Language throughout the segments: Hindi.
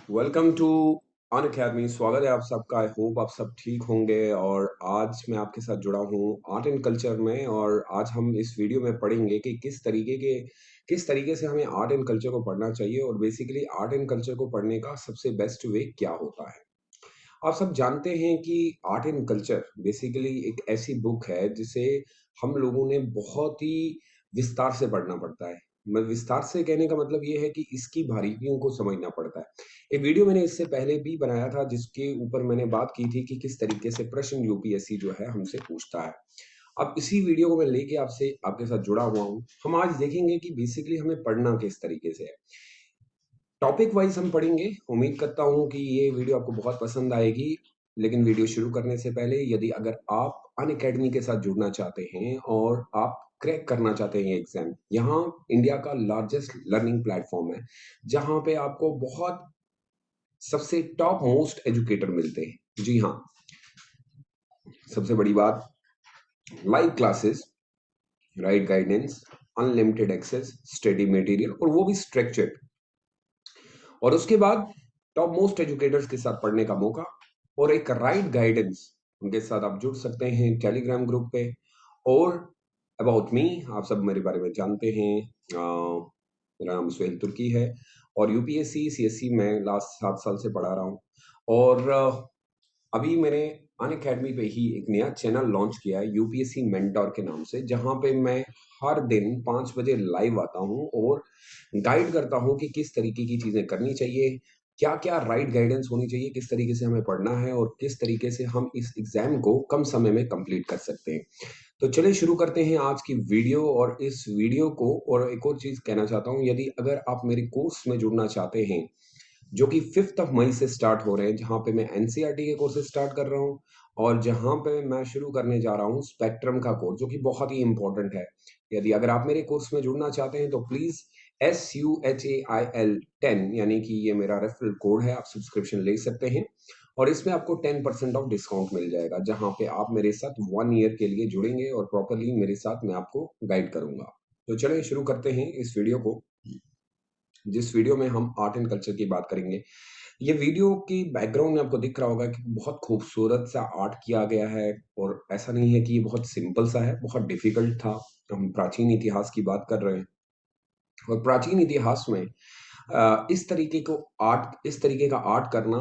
Welcome to an academy. स्वागत है आप सबका। आई होप आप सब ठीक होंगे। और आज मैं आपके साथ जुड़ा हूँ आर्ट एंड कल्चर में। और आज हम इस वीडियो में पढ़ेंगे कि किस तरीके से हमें आर्ट एंड कल्चर को पढ़ना चाहिए और बेसिकली आर्ट एंड कल्चर को पढ़ने का सबसे बेस्ट वे क्या होता है। आप सब जानते हैं कि आर्ट एंड कल्चर बेसिकली एक ऐसी बुक है जिसे हम लोगों ने बहुत ही विस्तार से पढ़ना पड़ता है। मैं विस्तार से कहने का मतलब ये है कि इसकी बारीकियों को समझना पड़ता है। एक वीडियो मैंने इससे पहले भी बनाया था जिसके ऊपर मैंने बात की थी कि किस तरीके से प्रश्न यूपीएससी जो है हमसे पूछता है। अब इसी वीडियो को मैं लेके आपसे आपके साथ जुड़ा हुआ हूँ। हम आज देखेंगे कि बेसिकली हमें पढ़ना किस तरीके से है। टॉपिक वाइज हम पढ़ेंगे। उम्मीद करता हूँ कि ये वीडियो आपको बहुत पसंद आएगी। लेकिन वीडियो शुरू करने से पहले यदि अगर आप अनअकैडमी के साथ जुड़ना चाहते हैं और आप क्रैक करना चाहते हैं एग्जाम, यहाँ इंडिया का लार्जेस्ट लर्निंग प्लेटफॉर्म है जहाँ पे आपको बहुत सबसे टॉप मोस्ट एजुकेटर मिलते हैं। जी हाँ, सबसे बड़ी बात, live classes, right guidance, unlimited access, study material और वो भी स्ट्रक्चर्ड। और उसके बाद टॉप मोस्ट एजुकेटर्स के साथ पढ़ने का मौका और एक राइट गाइडेंस। उनके साथ आप जुड़ सकते हैं टेलीग्राम ग्रुप पे। और अबाउट मी, आप सब मेरे बारे में जानते हैं। मेरा नाम सुहेल तुर्की है और यूपीएससी सीएससी में लास्ट 7 साल से पढ़ा रहा हूँ। और अभी मैंने अन अकेडमी पे ही एक नया चैनल लॉन्च किया है यूपीएससी मेंटोर के नाम से, जहां पे मैं हर दिन 5 बजे लाइव आता हूं और गाइड करता हूं कि किस तरीके की चीजें करनी चाहिए, क्या क्या राइट गाइडेंस होनी चाहिए, किस तरीके से हमें पढ़ना है और किस तरीके से हम इस एग्जाम को कम समय में कंप्लीट कर सकते हैं। तो चलिए शुरू करते हैं आज की वीडियो। और इस वीडियो को, और एक और चीज कहना चाहता हूँ, यदि अगर आप मेरे कोर्स में जुड़ना चाहते हैं जो कि 5 मई से स्टार्ट हो रहे हैं, जहां पे मैं एनसीईआरटी के कोर्सेज स्टार्ट कर रहा हूं और जहां पे मैं शुरू करने जा रहा हूं स्पेक्ट्रम का कोर्स, जो कि बहुत ही इंपॉर्टेंट है। यदि अगर आप मेरे कोर्स में जुड़ना चाहते हैं तो प्लीज SUHAIL10, यानी कि ये मेरा रेफरल कोड है, आप सब्सक्रिप्शन ले सकते हैं और इसमें आपको 10% ऑफ डिस्काउंट मिल जाएगा, जहां पे आप मेरे साथ 1 ईयर के लिए जुड़ेंगे और प्रॉपरली मेरे साथ मैं आपको गाइड करूंगा। तो चलिए शुरू करते हैं इस वीडियो को, जिस वीडियो में हम आर्ट एंड कल्चर की बात करेंगे। ये वीडियो की बैकग्राउंड में आपको दिख रहा होगा कि बहुत खूबसूरत सा आर्ट किया गया है। और ऐसा नहीं है कि ये बहुत सिंपल सा है, बहुत डिफिकल्ट था। हम प्राचीन इतिहास की बात कर रहे हैं और प्राचीन इतिहास में इस तरीके का आर्ट करना,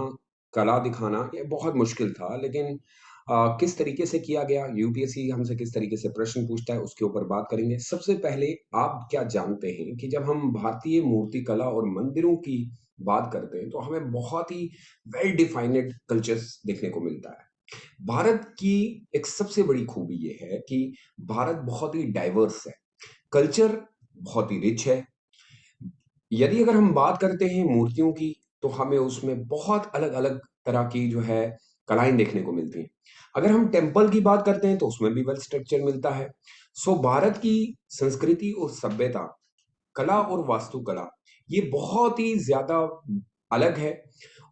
कला दिखाना, ये बहुत मुश्किल था। लेकिन किस तरीके से किया गया, यूपीएससी हमसे किस तरीके से प्रश्न पूछता है, उसके ऊपर बात करेंगे। सबसे पहले आप क्या जानते हैं कि जब हम भारतीय मूर्ति कला और मंदिरों की बात करते हैं तो हमें बहुत ही वेल डिफाइनेड कल्चर्स देखने को मिलता है। भारत की एक सबसे बड़ी खूबी ये है कि भारत बहुत ही डाइवर्स है, कल्चर बहुत ही रिच है। यदि अगर हम बात करते हैं मूर्तियों की तो हमें उसमें बहुत अलग-अलग तरह की जो है कलाएँ देखने को मिलती हैं। अगर हम टेम्पल की बात करते हैं तो उसमें भी वेल स्ट्रक्चर मिलता है। सो भारत की संस्कृति और सभ्यता, कला और वास्तुकला, ये बहुत ही ज़्यादा अलग है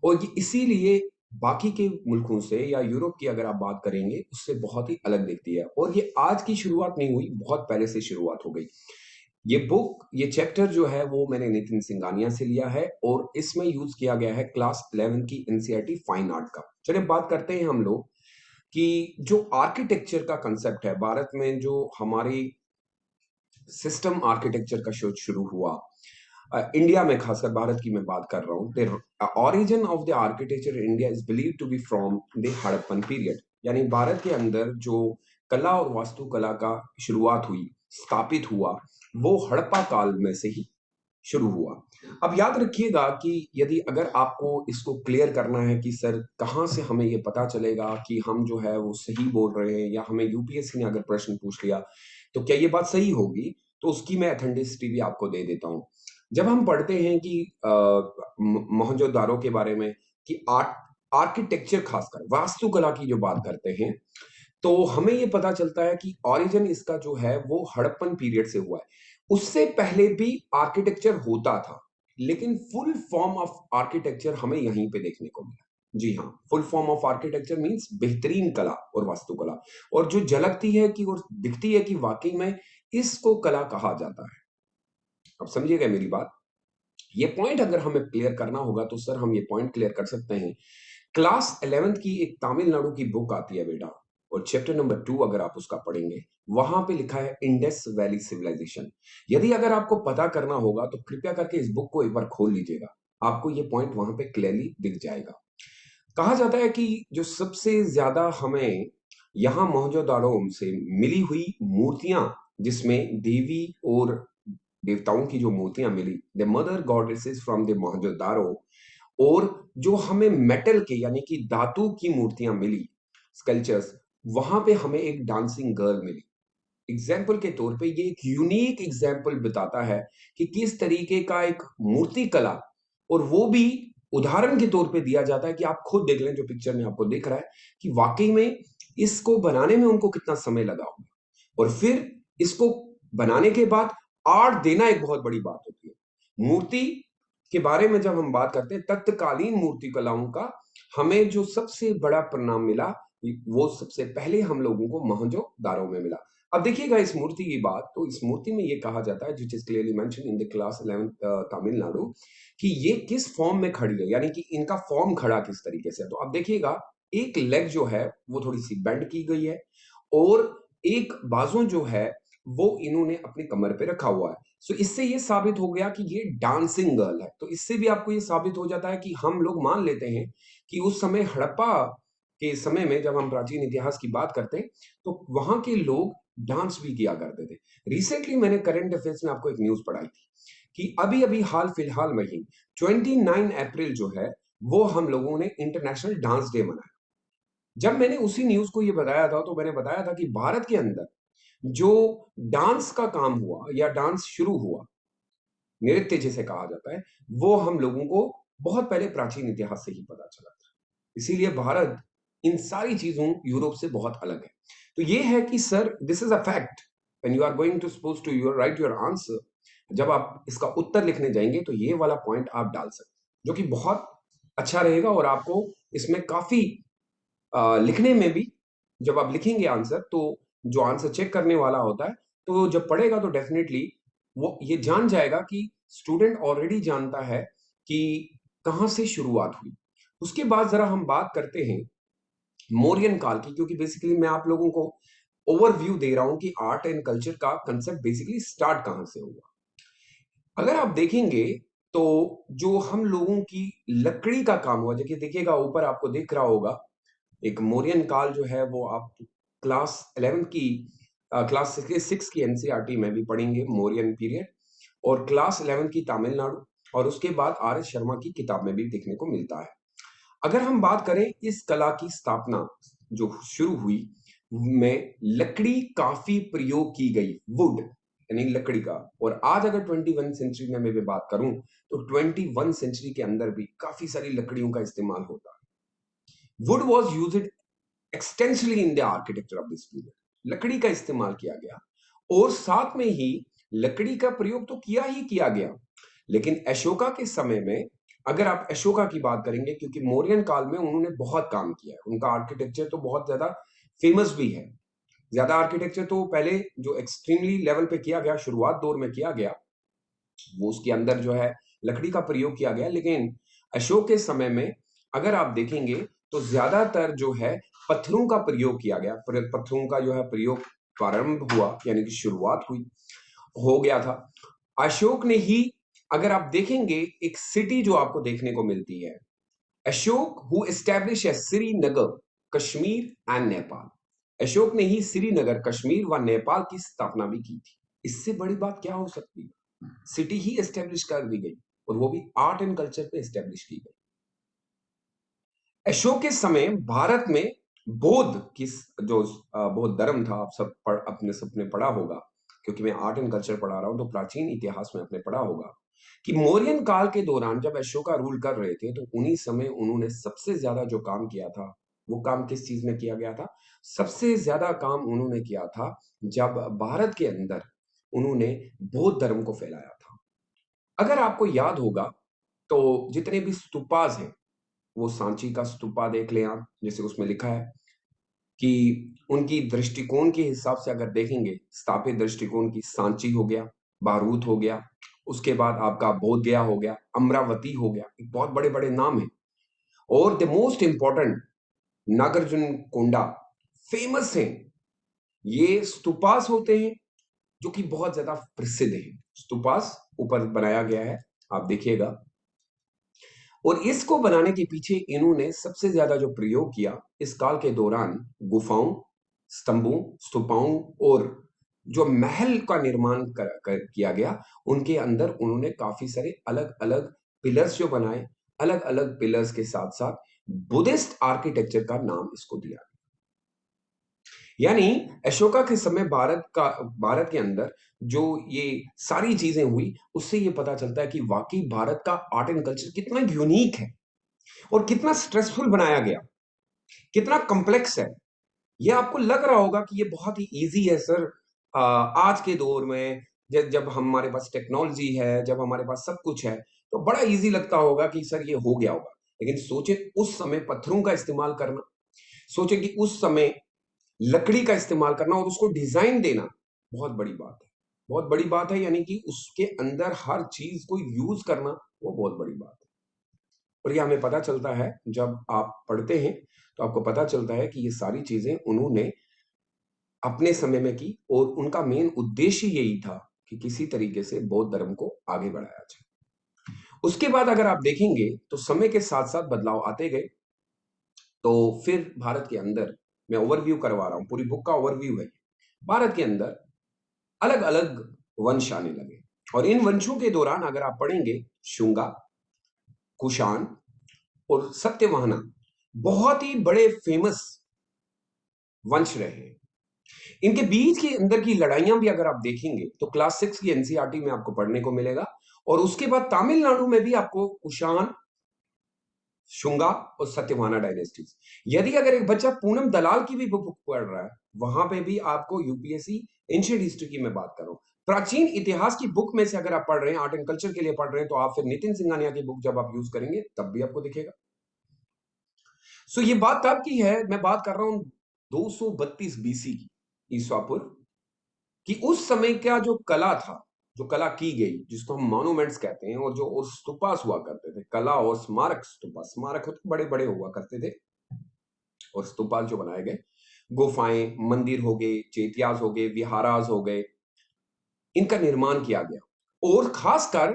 और ये इसीलिए बाकी के मुल्कों से या यूरोप की अगर आप बात करेंगे उससे बहुत ही अलग दिखती है। और ये आज की शुरुआत नहीं हुई, बहुत पहले से शुरुआत हो गई। ये चैप्टर जो है वो मैंने नितिन सिंघानिया से लिया है और इसमें यूज किया गया है क्लास 11 की एनसीईआरटी फाइन आर्ट का। चलिए बात करते हैं हम लोग कि जो आर्किटेक्चर का कंसेप्ट है भारत में, जो हमारी सिस्टम आर्किटेक्चर का शोध शुरू हुआ इंडिया में, खासकर भारत की मैं बात कर रहा हूँ। The origin of the architecture in India is believe to be from the Harappan period. यानी भारत के अंदर जो कला और वास्तुकला का शुरुआत हुई, स्थापित हुआ, वो हड़प्पा काल में से ही शुरू हुआ। अब याद रखिएगा कि यदि अगर आपको इसको क्लियर करना है कि सर कहाँ से हमें ये पता चलेगा कि हम जो है वो सही बोल रहे हैं, या हमें यूपीएससी ने अगर प्रश्न पूछ लिया तो क्या ये बात सही होगी, तो उसकी मैं अथेंटिसिटी भी आपको दे देता हूँ। जब हम पढ़ते हैं कि मोहनजोदारो के बारे में, कि आर्किटेक्चर, खासकर वास्तुकला की जो बात करते हैं, तो हमें ये पता चलता है कि ओरिजिन इसका जो है वो हड़प्पन पीरियड से हुआ है। उससे पहले भी आर्किटेक्चर होता था, लेकिन फुल फॉर्म ऑफ आर्किटेक्चर हमें यहीं पे देखने को मिला। जी हाँ, full form of architecture means बेहतरीन कला और वास्तुकला, और जो झलकती है कि और दिखती है कि वाकई में इसको कला कहा जाता है। अब समझिएगा मेरी बात। ये पॉइंट अगर हमें क्लियर करना होगा तो सर हम ये पॉइंट क्लियर कर सकते हैं। क्लास 11th की एक तमिलनाडु की बुक आती है बेटा, और चैप्टर नंबर 2 अगर आप उसका पढ़ेंगे, वहां पे लिखा है इंडस वैली सिविलाइजेशन। यदि अगर आपको पता करना होगा तो कृपया करके इस बुक को एक बार खोल लीजिएगा, आपको ये पॉइंट वहां पे क्लियरली दिख जाएगा। कहा जाता है कि जो सबसे ज्यादा हमें यहाँ मोहनजोदाड़ो से मिली हुई मूर्तियां, जिसमें देवी और देवताओं की जो मूर्तियां मिली, the mother goddesses from the Mohenjodaro, और जो हमें मेटल के यानी कि धातु की मूर्तियां मिली, स्कल्पचर्स, वहां पे हमें एक डांसिंग गर्ल मिली। एग्जाम्पल के तौर पे ये एक यूनिक एग्जाम्पल बताता है कि किस तरीके का एक मूर्ति कला, और वो भी उदाहरण के तौर पे दिया जाता है कि आप खुद देख लें जो पिक्चर में आपको दिख रहा है कि वाकई में इसको बनाने में उनको कितना समय लगा होगा, और फिर इसको बनाने के बाद आर्ट देना एक बहुत बड़ी बात होती है। मूर्ति के बारे में जब हम बात करते हैं तत्कालीन मूर्ति कलाओं का, हमें जो सबसे बड़ा परिणाम मिला वो सबसे पहले हम लोगों को मोहनजोदाड़ो में मिला। अब देखिएगा इस मूर्ति की बात, तो इस मूर्ति में ये कहा जाता है, which is clearly mention in the class 11th Tamil Nadu, कि ये किस फॉर्म में खड़ी है, यानी कि इनका फॉर्म खड़ा किस तरीके से है। तो अब देखिएगा, एक लेग जो है वो थोड़ी सी बेंड की गई है, और एक बाजू जो है वो इन्होंने अपनी कमर पे रखा हुआ है। सो इससे ये साबित हो गया कि ये डांसिंग गर्ल है। तो इससे भी आपको ये साबित हो जाता है कि हम लोग मान लेते हैं कि उस समय हड़प्पा के समय में जब हम प्राचीन इतिहास की बात करते हैं, तो वहां के लोग डांस भी किया करते थे। रिसेंटली मैंने करंट अफेयर्स में आपको एक न्यूज पढ़ाई थी कि अभी अभी हाल फिलहाल में ही 29 अप्रैल जो है वो हम लोगों ने इंटरनेशनल डांस डे मनाया। जब मैंने उसी न्यूज को ये बताया था तो मैंने बताया था कि भारत के अंदर जो डांस का काम हुआ या डांस शुरू हुआ, नृत्य जिसे कहा जाता है, वो हम लोगों को बहुत पहले प्राचीन इतिहास से ही पता चला था। इसीलिए भारत इन सारी चीजों यूरोप से बहुत अलग है। तो ये है कि sir this is a fact, when you are going to suppose to your write your answer, जब आप इसका उत्तर लिखने जाएंगे तो ये वाला पॉइंट आप डाल सकते हैं, जो कि बहुत अच्छा रहेगा, और आपको इसमें काफी लिखने में भी, जब आप लिखेंगे आंसर तो जो आंसर चेक करने वाला होता है, तो जब पढ़ेगा तो डेफिनेटली वो ये जान जाएगा कि स्टूडेंट ऑलरेडी जानता है कि कहाँ से शुरुआत हुई। उसके बाद जरा हम बात करते हैं मौर्यन काल की, क्योंकि बेसिकली मैं आप लोगों को ओवरव्यू दे रहा हूं कि आर्ट एंड कल्चर का कंसेप्ट बेसिकली स्टार्ट कहां से हुआ। अगर आप देखेंगे तो जो हम लोगों की लकड़ी का काम हुआ, देखिए देखिएगा ऊपर आपको दिख रहा होगा एक मौर्यन काल जो है वो आप क्लास 11 की क्लास 6 की एनसीईआरटी में भी पढ़ेंगे मौर्यन पीरियड, और क्लास 11 की तमिलनाडु, और उसके बाद आर एस शर्मा की किताब में भी देखने को मिलता है। अगर हम बात करें इस कला की स्थापना जो शुरू हुई में लकड़ी काफी प्रयोग की गई, वुड यानी लकड़ी का, और आज अगर 21 सेंचुरी में मैं भी बात करूं तो 21 सेंचुरी के अंदर भी काफी सारी लकड़ियों का इस्तेमाल होता है। Would was use extensively in the architecture of this period, लकड़ी का इस्तेमाल किया गया, और साथ में ही लकड़ी का प्रयोग तो किया ही किया गया, लेकिन अशोका के समय में, अगर आप अशोका की बात करेंगे, क्योंकि मौर्यन काल में उन्होंने बहुत काम किया है, उनका आर्किटेक्चर तो बहुत ज्यादा फेमस भी है। ज्यादा आर्किटेक्चर तो पहले जो एक्सट्रीमली लेवल पे किया गया, शुरुआत दौर में किया गया, वो उसके अंदर जो है लकड़ी का प्रयोग किया गया, लेकिन अशोक के समय में अगर आप देखेंगे तो ज्यादातर जो है पत्थरों का प्रयोग किया गया, पत्थरों का जो है प्रयोग प्रारंभ हुआ, यानी कि शुरुआत हुई हो गया था अशोक ने ही। अगर आप देखेंगे एक सिटी जो आपको देखने को मिलती है, Ashok who establish Srinagar Kashmir and Nepal, Ashok ने ही श्रीनगर कश्मीर व नेपाल की स्थापना भी की थी। इससे बड़ी बात क्या हो सकती है, सिटी ही एस्टेब्लिश कर दी गई, और वो भी आर्ट एंड कल्चर पे एस्टेब्लिश की गई। अशोक के समय भारत में बौद्ध की जो बौद्ध धर्म था, आप सब अपने सबने पढ़ा होगा, क्योंकि मैं आर्ट एंड कल्चर पढ़ा रहा हूं तो प्राचीन इतिहास में आपने पढ़ा होगा कि मौर्यन काल के दौरान जब अशोका रूल कर रहे थे तो उन्हीं समय उन्होंने सबसे ज्यादा जो काम किया था, वो काम किस चीज में किया गया था, सबसे ज्यादा काम उन्होंने किया था जब भारत के अंदर उन्होंने बौद्ध धर्म को फैलाया था। अगर आपको याद होगा तो जितने भी स्तूपाज हैं, वो सांची का स्तूपा देख लें आप, जैसे उसमें लिखा है कि उनकी दृष्टिकोण के हिसाब से अगर देखेंगे, स्थापित दृष्टिकोण की सांची हो गया, बारूद हो गया, उसके बाद आपका बोध गया हो गया, अमरावती हो गया, एक बहुत बड़े-बड़े नाम हैं। और the most important Nagarjuna konda famous हैं। ये स्तूपास होते हैं जो कि बहुत ज्यादा प्रसिद्ध हैं। स्तूपास ऊपर बनाया गया है, आप देखिएगा। और इसको बनाने के पीछे इन्होंने सबसे ज्यादा जो प्रयोग किया इस काल के दौरान, गुफाओं, स्तंभों, स्तूपाओं और जो महल का निर्माण किया गया, उनके अंदर उन्होंने काफी सारे अलग अलग पिलर्स जो बनाए, अलग अलग पिलर्स के साथ साथ बुद्धिस्ट आर्किटेक्चर का नाम इसको दिया। यानी अशोका के समय भारत के अंदर जो ये सारी चीजें हुई, उससे ये पता चलता है कि वाकई भारत का आर्ट एंड कल्चर कितना यूनिक है और कितना स्ट्रेसफुल बनाया गया, कितना कॉम्प्लेक्स है। ये आपको लग रहा होगा कि ये बहुत ही इजी है सर। आज के दौर में जब हमारे पास टेक्नोलॉजी है, जब हमारे पास सब कुछ है, तो बड़ा इजी लगता होगा कि सर ये हो गया होगा। लेकिन सोचे उस समय पत्थरों का इस्तेमाल करना, सोचे कि उस समय लकड़ी का इस्तेमाल करना और उसको डिजाइन देना, बहुत बड़ी बात है। बहुत बड़ी बात है, यानी कि उसके अंदर हर चीज को यूज करना, वो बहुत बड़ी बात है। और ये हमें पता चलता है जब आप पढ़ते हैं, तो आपको पता चलता है कि ये सारी चीजें उन्होंने अपने समय में की और उनका मेन उद्देश्य यही था कि किसी तरीके से बौद्ध धर्म को आगे बढ़ाया जाए। उसके बाद अगर आप देखेंगे तो समय के साथ साथ बदलाव आते गए। तो फिर भारत के अंदर, मैं ओवरव्यू करवा रहा हूं, पूरी बुक का ओवरव्यू है। भारत के अंदर अलग अलग वंश आने लगे और इन वंशों के दौरान अगर आप पढ़ेंगे, शुंगा, कुषाण और सत्यवाहना बहुत ही बड़े फेमस वंश रहे हैं। इनके बीच के अंदर की लड़ाइयां भी अगर आप देखेंगे तो क्लास 6 की एनसीईआरटी में आपको पढ़ने को मिलेगा। और उसके बाद तमिलनाडु में भी आपको कुषाण, शुंगा और सत्यवाहना डायनेस्टीज। यदि अगर एक बच्चा पूनम दलाल की भी बुक पढ़ रहा है, वहां पे भी आपको यूपीएससी एंशिएंट हिस्ट्री की मैं बात कर रहा हूं, प्राचीन इतिहास की बुक में से अगर आप पढ़ रहे हैं, आर्ट एंड कल्चर के लिए पढ़ रहे हैं, तो आप फिर नितिन सिंघानिया की बुक जब आप यूज करेंगे तब भी आपको दिखेगा। सो ये बात तब की है, मैं बात कर रहा हूं 232 बीसी की, ईसा पूर्व कि उस समय का जो कला था, जो कला की गई, जिसको हम मॉन्यूमेंट्स कहते हैं, और जो और स्तूपास हुआ करते थे, कला और स्मारक, स्तूपा स्मारक होते बड़े बड़े हुआ करते थे, और स्तूपास जो बनाए गए, गुफाएं, मंदिर हो गए, चैत्यास हो गए, विहारास हो गए, इनका निर्माण किया गया। और खासकर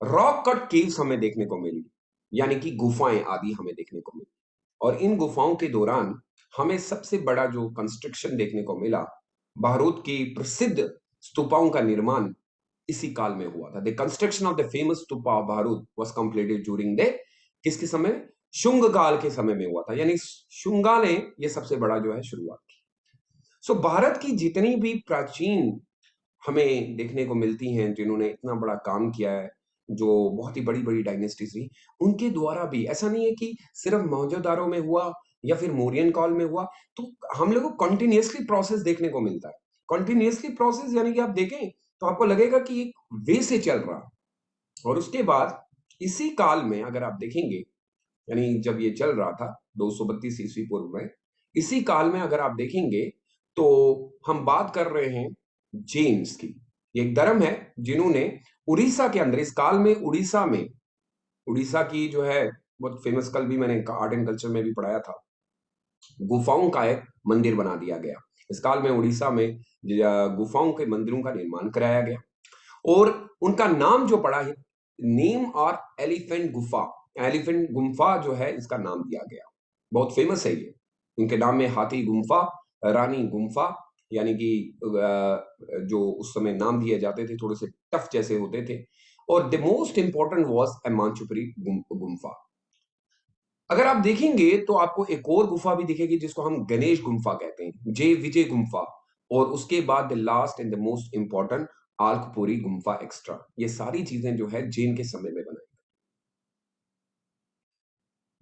रॉक कट केव्स हमें देखने को मिली, यानी कि गुफाएं आदि हमें देखने को मिली। और इन गुफाओं के दौरान हमें सबसे बड़ा जो कंस्ट्रक्शन देखने को मिला, भारत की प्रसिद्ध स्तूपाओं का निर्माण इसी काल में हुआ था। The construction of the famous stupa of Bharat was completed during the किसके समय? शुंग काल के समय में हुआ था, यानी शुंगा ने यह सबसे बड़ा जो है शुरुआत की। सो भारत की जितनी भी प्राचीन हमें देखने को मिलती हैं, जिन्होंने इतना बड़ा काम किया है, जो बहुत ही बड़ी-बड़ी डायनेस्टीज़ थी, उनके द्वारा भी ऐसा नहीं है कि सिर्फ मौजूदारों में हुआ या फिर मौर्यन काल में हुआ। तो हम लोगों को कंटीन्यूअसली प्रोसेस देखने को मिलता है। कंटीन्यूअसली प्रोसेस यानी कि आप देखें तो आपको लगेगा कि एक वे से चल रहा है। और उसके बाद इसी काल में अगर आप देखेंगे, यानी जब ये चल रहा था 232 ईस्वी पूर्व में, इसी काल में अगर आप देखेंगे तो हम बात कर रहे हैं जेम्स की। ये एक धर्म है जिन्होंने उड़ीसा के अंदर, इस काल में उड़ीसा में, उड़ीसा की जो है बहुत फेमस, कल भी मैंने आर्ट एंड कल्चर में भी पढ़ाया था, गुफाओं का एक मंदिर बना दिया गया। इस काल में उड़ीसा में गुफाओं के मंदिरों का निर्माण कराया गया और उनका नाम जो पड़ा है, नेम और एलिफेंट गुफा, एलिफेंट गुम्फा जो है इसका नाम दिया गया। बहुत फेमस है ये। उनके नाम में हाथी गुम्फा, रानी गुम्फा, यानी कि जो उस समय नाम दिए जाते थे थोड़े से टफ जैसे होते थे। और the most important was अमांचुपरी Gumpha. अगर आप देखेंगे तो आपको एक और गुफा भी दिखेगी जिसको हम गणेश गुम्फा कहते हैं, जय विजय गुम्फा। और उसके बाद the last and the most important Alkapuri Gumpha extra. ये सारी चीजें जो है जैन के समय में बनाई।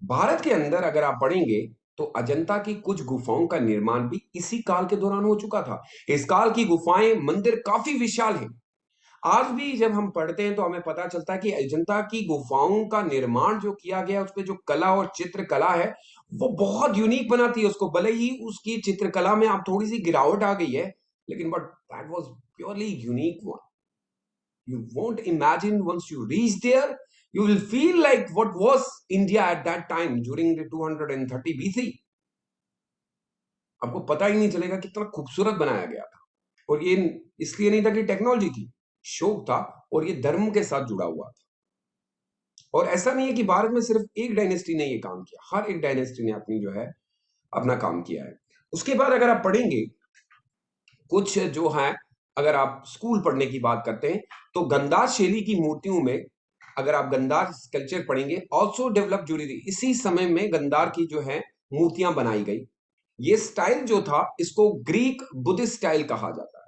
भारत के अंदर अगर आप पढ़ेंगे तो अजंता की कुछ गुफाओं का निर्माण भी इसी काल के दौरान हो चुका था। इस काल की गुफाएं, मंदिर काफी विशाल हैं। आज भी जब हम पढ़ते हैं तो हमें पता चलता है कि अजंता की गुफाओं का निर्माण जो किया गया, उसपे जो कला और चित्रकला है, वो बहुत यूनिक बनाती है उसको। भले ही उसकी चित्रकला में आप थोड़ी सी गिरावट आ गई है, लेकिन but that was purely unique one. You won't imagine once you reach there, you will feel like what was India at that time during the 230 BC. आपको पता ही नहीं चलेगा कितना खूबसूरत बनाया गया था। और ये इसलिए नहीं था कि टेक्नोलॉजी थी, शौक था, और ये धर्म के साथ जुड़ा हुआ था। और ऐसा नहीं है कि भारत में सिर्फ एक डायनेस्टी ने ये काम किया, हर एक डायनेस्टी ने अपनी जो है अपना काम किया है। उसके बाद अगर आप पढ़ेंगे कुछ जो है, अगर आप स्कूल पढ़ने की बात करते हैं तो गंधार शैली की मूर्तियों में, अगर आप गंधार कल्चर पढ़ेंगे, ऑल्सो डेवलप जुड़ी थी। इसी समय में गंधार की जो है मूर्तियां बनाई गई। ये स्टाइल जो था इसको ग्रीक बुद्धिस्ट स्टाइल कहा जाता है,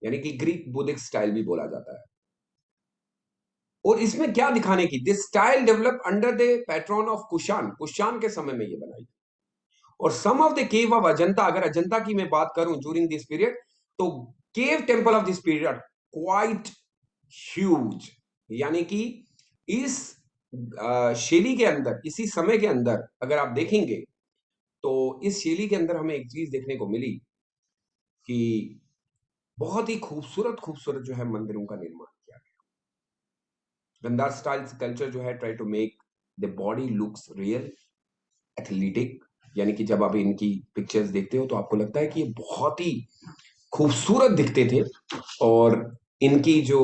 यानी कि ग्रीक बुद्धिस्ट स्टाइल भी बोला जाता है। और इसमें क्या दिखाने की, this style develop under the patron of Kushan, Kushan के समय में ये बनाई। और some of the cave of Ajanta, अगर अजंता की मैं बात करूं ड्यूरिंग दिस पीरियड, तो cave temple of this period quite huge, यानी कि इस शैली के अंदर, इसी समय के अंदर अगर आप देखेंगे तो इस शैली के अंदर हमें एक चीज देखने को मिली कि बहुत ही खूबसूरत खूबसूरत जो है मंदिरों का निर्माण किया गया। गंधार स्टाइल कल्चर जो है try to make the body looks real, athletic, यानी कि जब आप इनकी पिक्चर्स देखते हो तो आपको लगता है कि ये बहुत ही खूबसूरत दिखते थे। और इनकी जो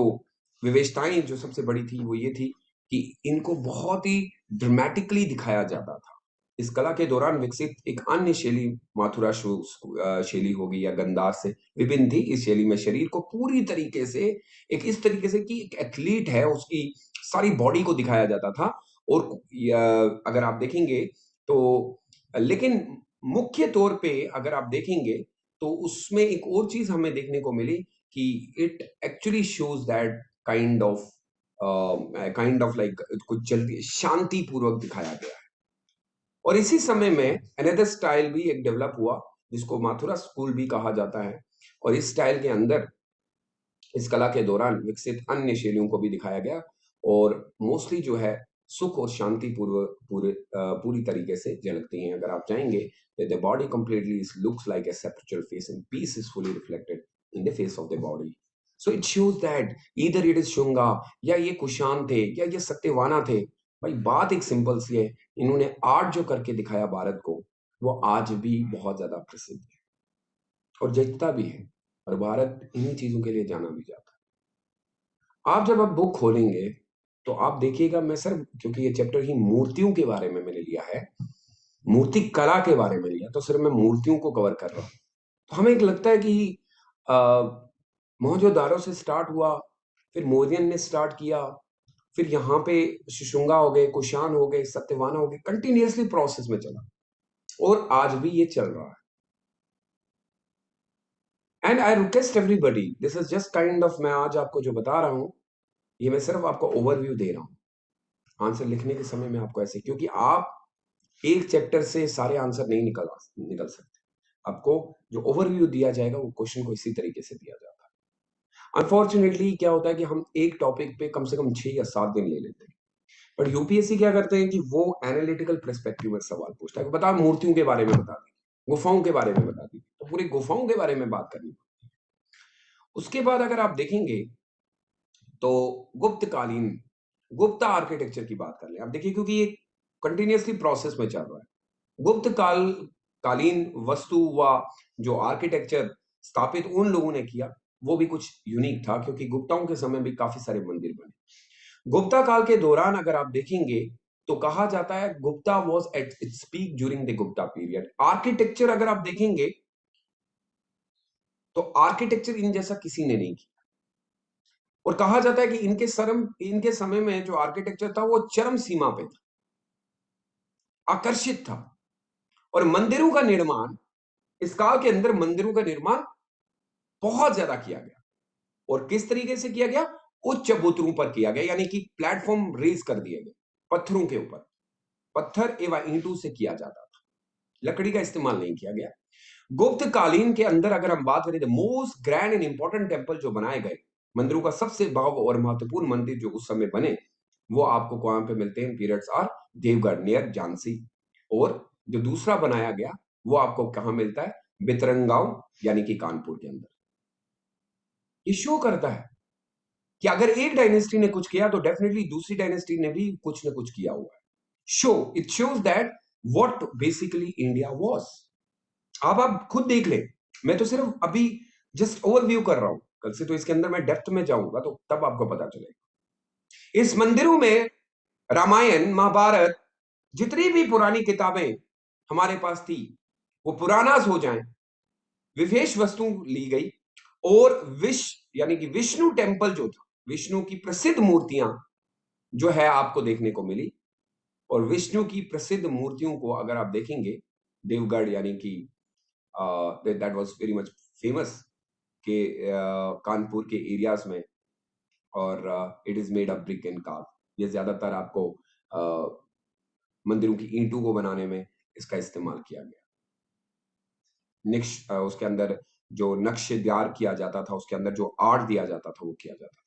विशेषताएं जो सबसे बड़ी थी वो ये थी कि इनको बहुत ही ड्रामेटिकली दिखाया जाता था। इस कला के दौरान विकसित एक अन्य शैली माथुरा शैली होगी या गंधार से विभिन्न थी। इस शैली में शरीर को पूरी तरीके से एक इस तरीके से कि एक एथलीट है उसकी सारी बॉडी को दिखाया जाता था। और अगर आप देखेंगे तो, लेकिन मुख्य तौर पे अगर आप देखेंगे तो उसमें एक और चीज हमें देखने को मिली कि it actually shows that kind of like कुछ जल्दी शांति पूर्वक दिखाया गया है। और इसी समय में अनदर स्टाइल भी एक डेवलप हुआ जिसको माथुरा स्कूल भी कहा जाता है। और इस स्टाइल के अंदर इस कला के दौरान विकसित अन्य शैलियों को भी दिखाया गया। और मोस्टली जो है सुख और शांति पूरी तरीके से झलकती हैं। अगर आप चाहेंगे, the body completely looks like a sepulchral face and peace is fully reflected in the face of the body. So it shows that either it is Shunga, या ये कुशान थे, या ये सत्यवाना थे। भाई बात एक सिंपल सी है, इन्होंने आर्ट जो करके दिखाया भारत को, वो आज भी बहुत ज्यादा प्रसिद्ध है और जचता भी है। और भारत इन्हीं चीजों के लिए जाना भी जाता है। आप जब आप बुक खोलेंगे तो आप देखिएगा, मैं सर क्योंकि ये चैप्टर ही मूर्तियों के बारे में मैंने लिया है, मूर्ति कला के बारे में लिया, तो सिर्फ मैं मूर्तियों को कवर कर रहा हूँ। तो हमें एक लगता है कि मोहनजोदाड़ो से स्टार्ट हुआ, फिर मौर्यन ने स्टार्ट किया, फिर यहाँ पे शुंगा हो गए, कुषाण हो गए, सत्यवाना हो गए, कंटिन्यूअसली प्रोसेस में चला और आज भी ये चल रहा है। And I request everybody, this is just kind of, मैं आज आपको जो बता रहा हूँ ये मैं सिर्फ आपको ओवरव्यू दे रहा हूँ। आंसर लिखने के समय में आपको ऐसे, क्योंकि आप एक चैप्टर से सारे आंसर नहीं निकल सकते। आपको जो ओवरव्यू दिया जाएगा वो क्वेश्चन को इसी तरीके से दिया जाता है। अनफॉर्चुनेटली क्या होता है कि हम एक टॉपिक पे कम से कम 6 या 7 दिन ले लेते हैं, पर यूपीएससी क्या करते हैं कि वो एनालिटिकल पर्सपेक्टिव में सवाल पूछता है। बता, मूर्तियों के बारे में बता दी, गुफाओं के बारे में बता दी, तो पूरी गुफाओं के बारे में बात करनी। उसके बाद अगर आप देखेंगे तो गुप्तकालीन, गुप्ता आर्किटेक्चर की बात कर लें। आप देखिए क्योंकि ये कंटिन्यूअसली प्रोसेस में चल रहा है। गुप्त कालीन वस्तु व जो आर्किटेक्चर स्थापित उन लोगों ने किया वो भी कुछ यूनिक था, क्योंकि गुप्ताओं के समय भी काफी सारे मंदिर बने। गुप्ता काल के दौरान अगर आप देखेंगे तो कहा जाता है Gupta was at its peak during the Gupta period. Architecture अगर आप देखेंगे तो आर्किटेक्चर इन जैसा किसी ने नहीं किया। और कहा जाता है कि इनके समय में जो आर्किटेक्चर था वो चरम सीमा पे था, आकर्षित था। और मंदिरों का निर्माण, इस काल के अंदर मंदिरों का निर्माण बहुत ज्यादा किया गया। और किस तरीके से किया गया? उच्च चबूतरों पर किया गया, यानी कि प्लेटफॉर्म रेज कर दिए गए पत्थरों के ऊपर। पत्थर एवं ईंटों से किया जाता था, लकड़ी का इस्तेमाल नहीं किया गया। गुप्त कालीन के अंदर अगर हम बात करें तो most grand and important temple जो बनाए गए, मंदिरों का सबसे भव्य और महत्वपूर्ण मंदिर जो उस समय बने, वो आपको कहां पे मिलते हैं? Periods are Deogarh near Jhansi. और जो दूसरा बनाया गया वो आपको कहां मिलता है? बितरंगांव, यानी कि कानपुर के अंदर। ये शो करता है कि अगर एक डायनेस्टी ने कुछ किया तो डेफिनेटली दूसरी डायनेस्टी ने भी कुछ ना कुछ किया हुआ है। It shows that what basically India was. अब आप खुद देख ले, मैं तो सिर्फ अभी जस्ट ओवरव्यू कर रहा हूं, कल से तो इसके अंदर मैं डेप्थ में जाऊंगा तो तब आपको पता चलेगा। इस मंदिरों में रामायण, महाभारत, जितनी भी पुरानी किताबें हमारे पास थी वो पुरानास हो जाएं, विशेष वस्तु ली गई, और यानी कि विष्णु टेम्पल जो था, विष्णु की प्रसिद्ध मूर्तियां जो है आपको देखने को मिली। और विष्णु की प्रसिद्ध मूर्तियों को अगर आप देखेंगे, देवगढ़ यानी कि that was very much famous के कानपुर के एरियाज में, और it is made of brick and curve. ये ज्यादातर आपको मंदिरों की ईंटों को बनाने में इसका इस्तेमाल किया गया। उसके अंदर जो नक्शेदार किया जाता था, उसके अंदर जो आर्ट दिया जाता था वो किया जाता था।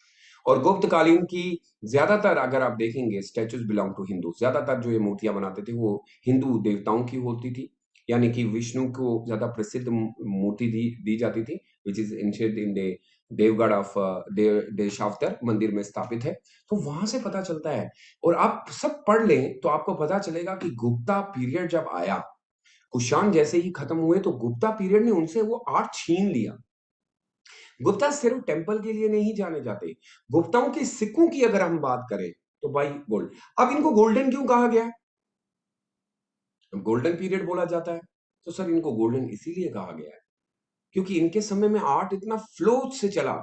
और गुप्त कालीन की ज्यादातर अगर आप देखेंगे स्टेचूज बिलोंग टू हिंदू, ज्यादातर जो ये मूर्तियां बनाते थे वो हिंदू देवताओं की होती थी, यानी कि विष्णु को ज्यादा प्रसिद्ध मूर्ति दी जाती थी, which is ensured in the Deogarh of Dashavatara मंदिर में स्थापित है। तो वहां से पता चलता है, और आप सब पढ़ लें तो आपको पता चलेगा कि गुप्ता पीरियड जब आया, कुषाण जैसे ही खत्म हुए तो गुप्ता पीरियड ने उनसे वो आर्ट छीन लिया। गुप्ता सिर्फ टेंपल के लिए नहीं जाने जाते, गुप्ताओं के सिक्कों की अगर हम बात करें तो भाई गोल्ड। अब इनको गोल्डन क्यों कहा गया है? गोल्डन पीरियड बोला जाता है, तो सर इनको गोल्डन इसीलिए कहा गया है क्योंकि इनके समय में आर्ट इतना फ्लो से चला,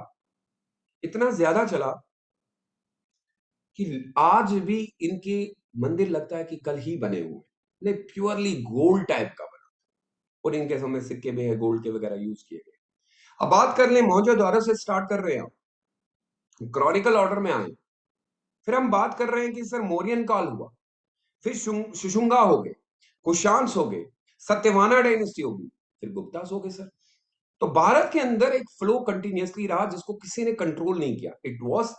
इतना ज्यादा चला कि आज भी इनके मंदिर लगता है कि कल ही बने हुए, नहीं प्योरली गोल्ड टाइप का बना। और इनके समय सिक्के में गोल्ड के वगैरह यूज किए गए। अब बात कर लें, मोहनजोदड़ो से स्टार्ट कर रहे हैं, क्रॉनिकल ऑर्डर में आए, फिर हम बात कर रहे हैं कि सर मौर्यन काल हुआ, फिर शुशुंगा हो गए, कुशांस हो गए, सत्यवाना डायनेस्टी होगी, फिर गुप्तास हो गए सर। तो भारत के अंदर एक फ्लो कंटिन्यूअसली रहा जिसको किसी ने कंट्रोल नहीं किया। It was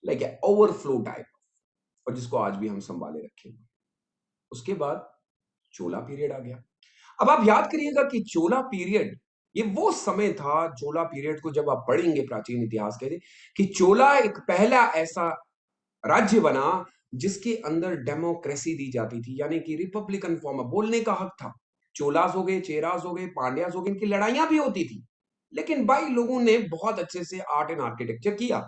like a overflow type, और जिसको आज भी हम संभाले रखे। उसके बाद चोला पीरियड आ गया। अब आप याद करिएगा कि चोला पीरियड ये वो समय था, चोला पीरियड को जब आप पढ़ेंगे प्राचीन इतिहास के, कि चोला एक पहला ऐसा राज्य बना जिसके अंदर डेमोक्रेसी दी जाती थी, यानी कि रिपब्लिकन फॉर्म, बोलने का हक था। चोलास हो गए, चेरास हो गए, पांड्यास हो गए, इनकी लड़ाइयां भी होती थी, लेकिन भाई लोगों ने बहुत अच्छे से आर्ट एंड आर्किटेक्चर किया।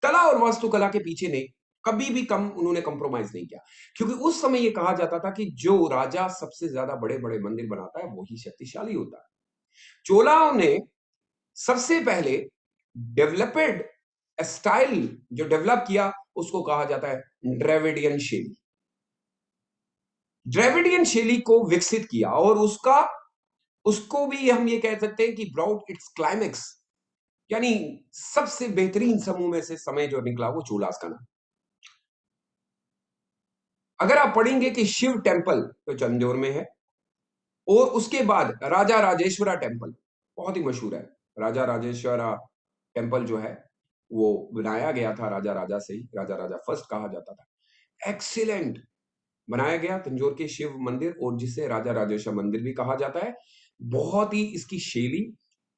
कला और वास्तुकला के पीछे ने कभी भी उन्होंने कंप्रोमाइज नहीं किया, क्योंकि उस समय यह कहा जाता था कि जो राजा सबसे ज्यादा बड़े बड़े मंदिर बनाता है वही शक्तिशाली होता है। चोलाओं ने सबसे पहले डेवलपेड स्टाइल जो डेवलप किया उसको कहा जाता है ड्रेविडियन शैली। ड्रेविडियन शैली को विकसित किया, और उसको भी हम ये कह सकते हैं कि ब्रॉट इट्स क्लाइमेक्स, यानी सबसे बेहतरीन समूह में से समय जो निकला वो चोलास का नाम। अगर आप पढ़ेंगे कि शिव टेम्पल तो चंदौर में है, और उसके बाद राजा राजेश्वरा टेम्पल बहुत ही मशहूर है। राजा राजेश्वरा टेम्पल जो है वो बनाया गया था राजा राजा से ही, राजा राजा फर्स्ट कहा जाता था। एक्सीलेंट बनाया गया तंजौर के शिव मंदिर, और जिसे राजा राजेश्वर मंदिर भी कहा जाता है। बहुत ही इसकी शैली,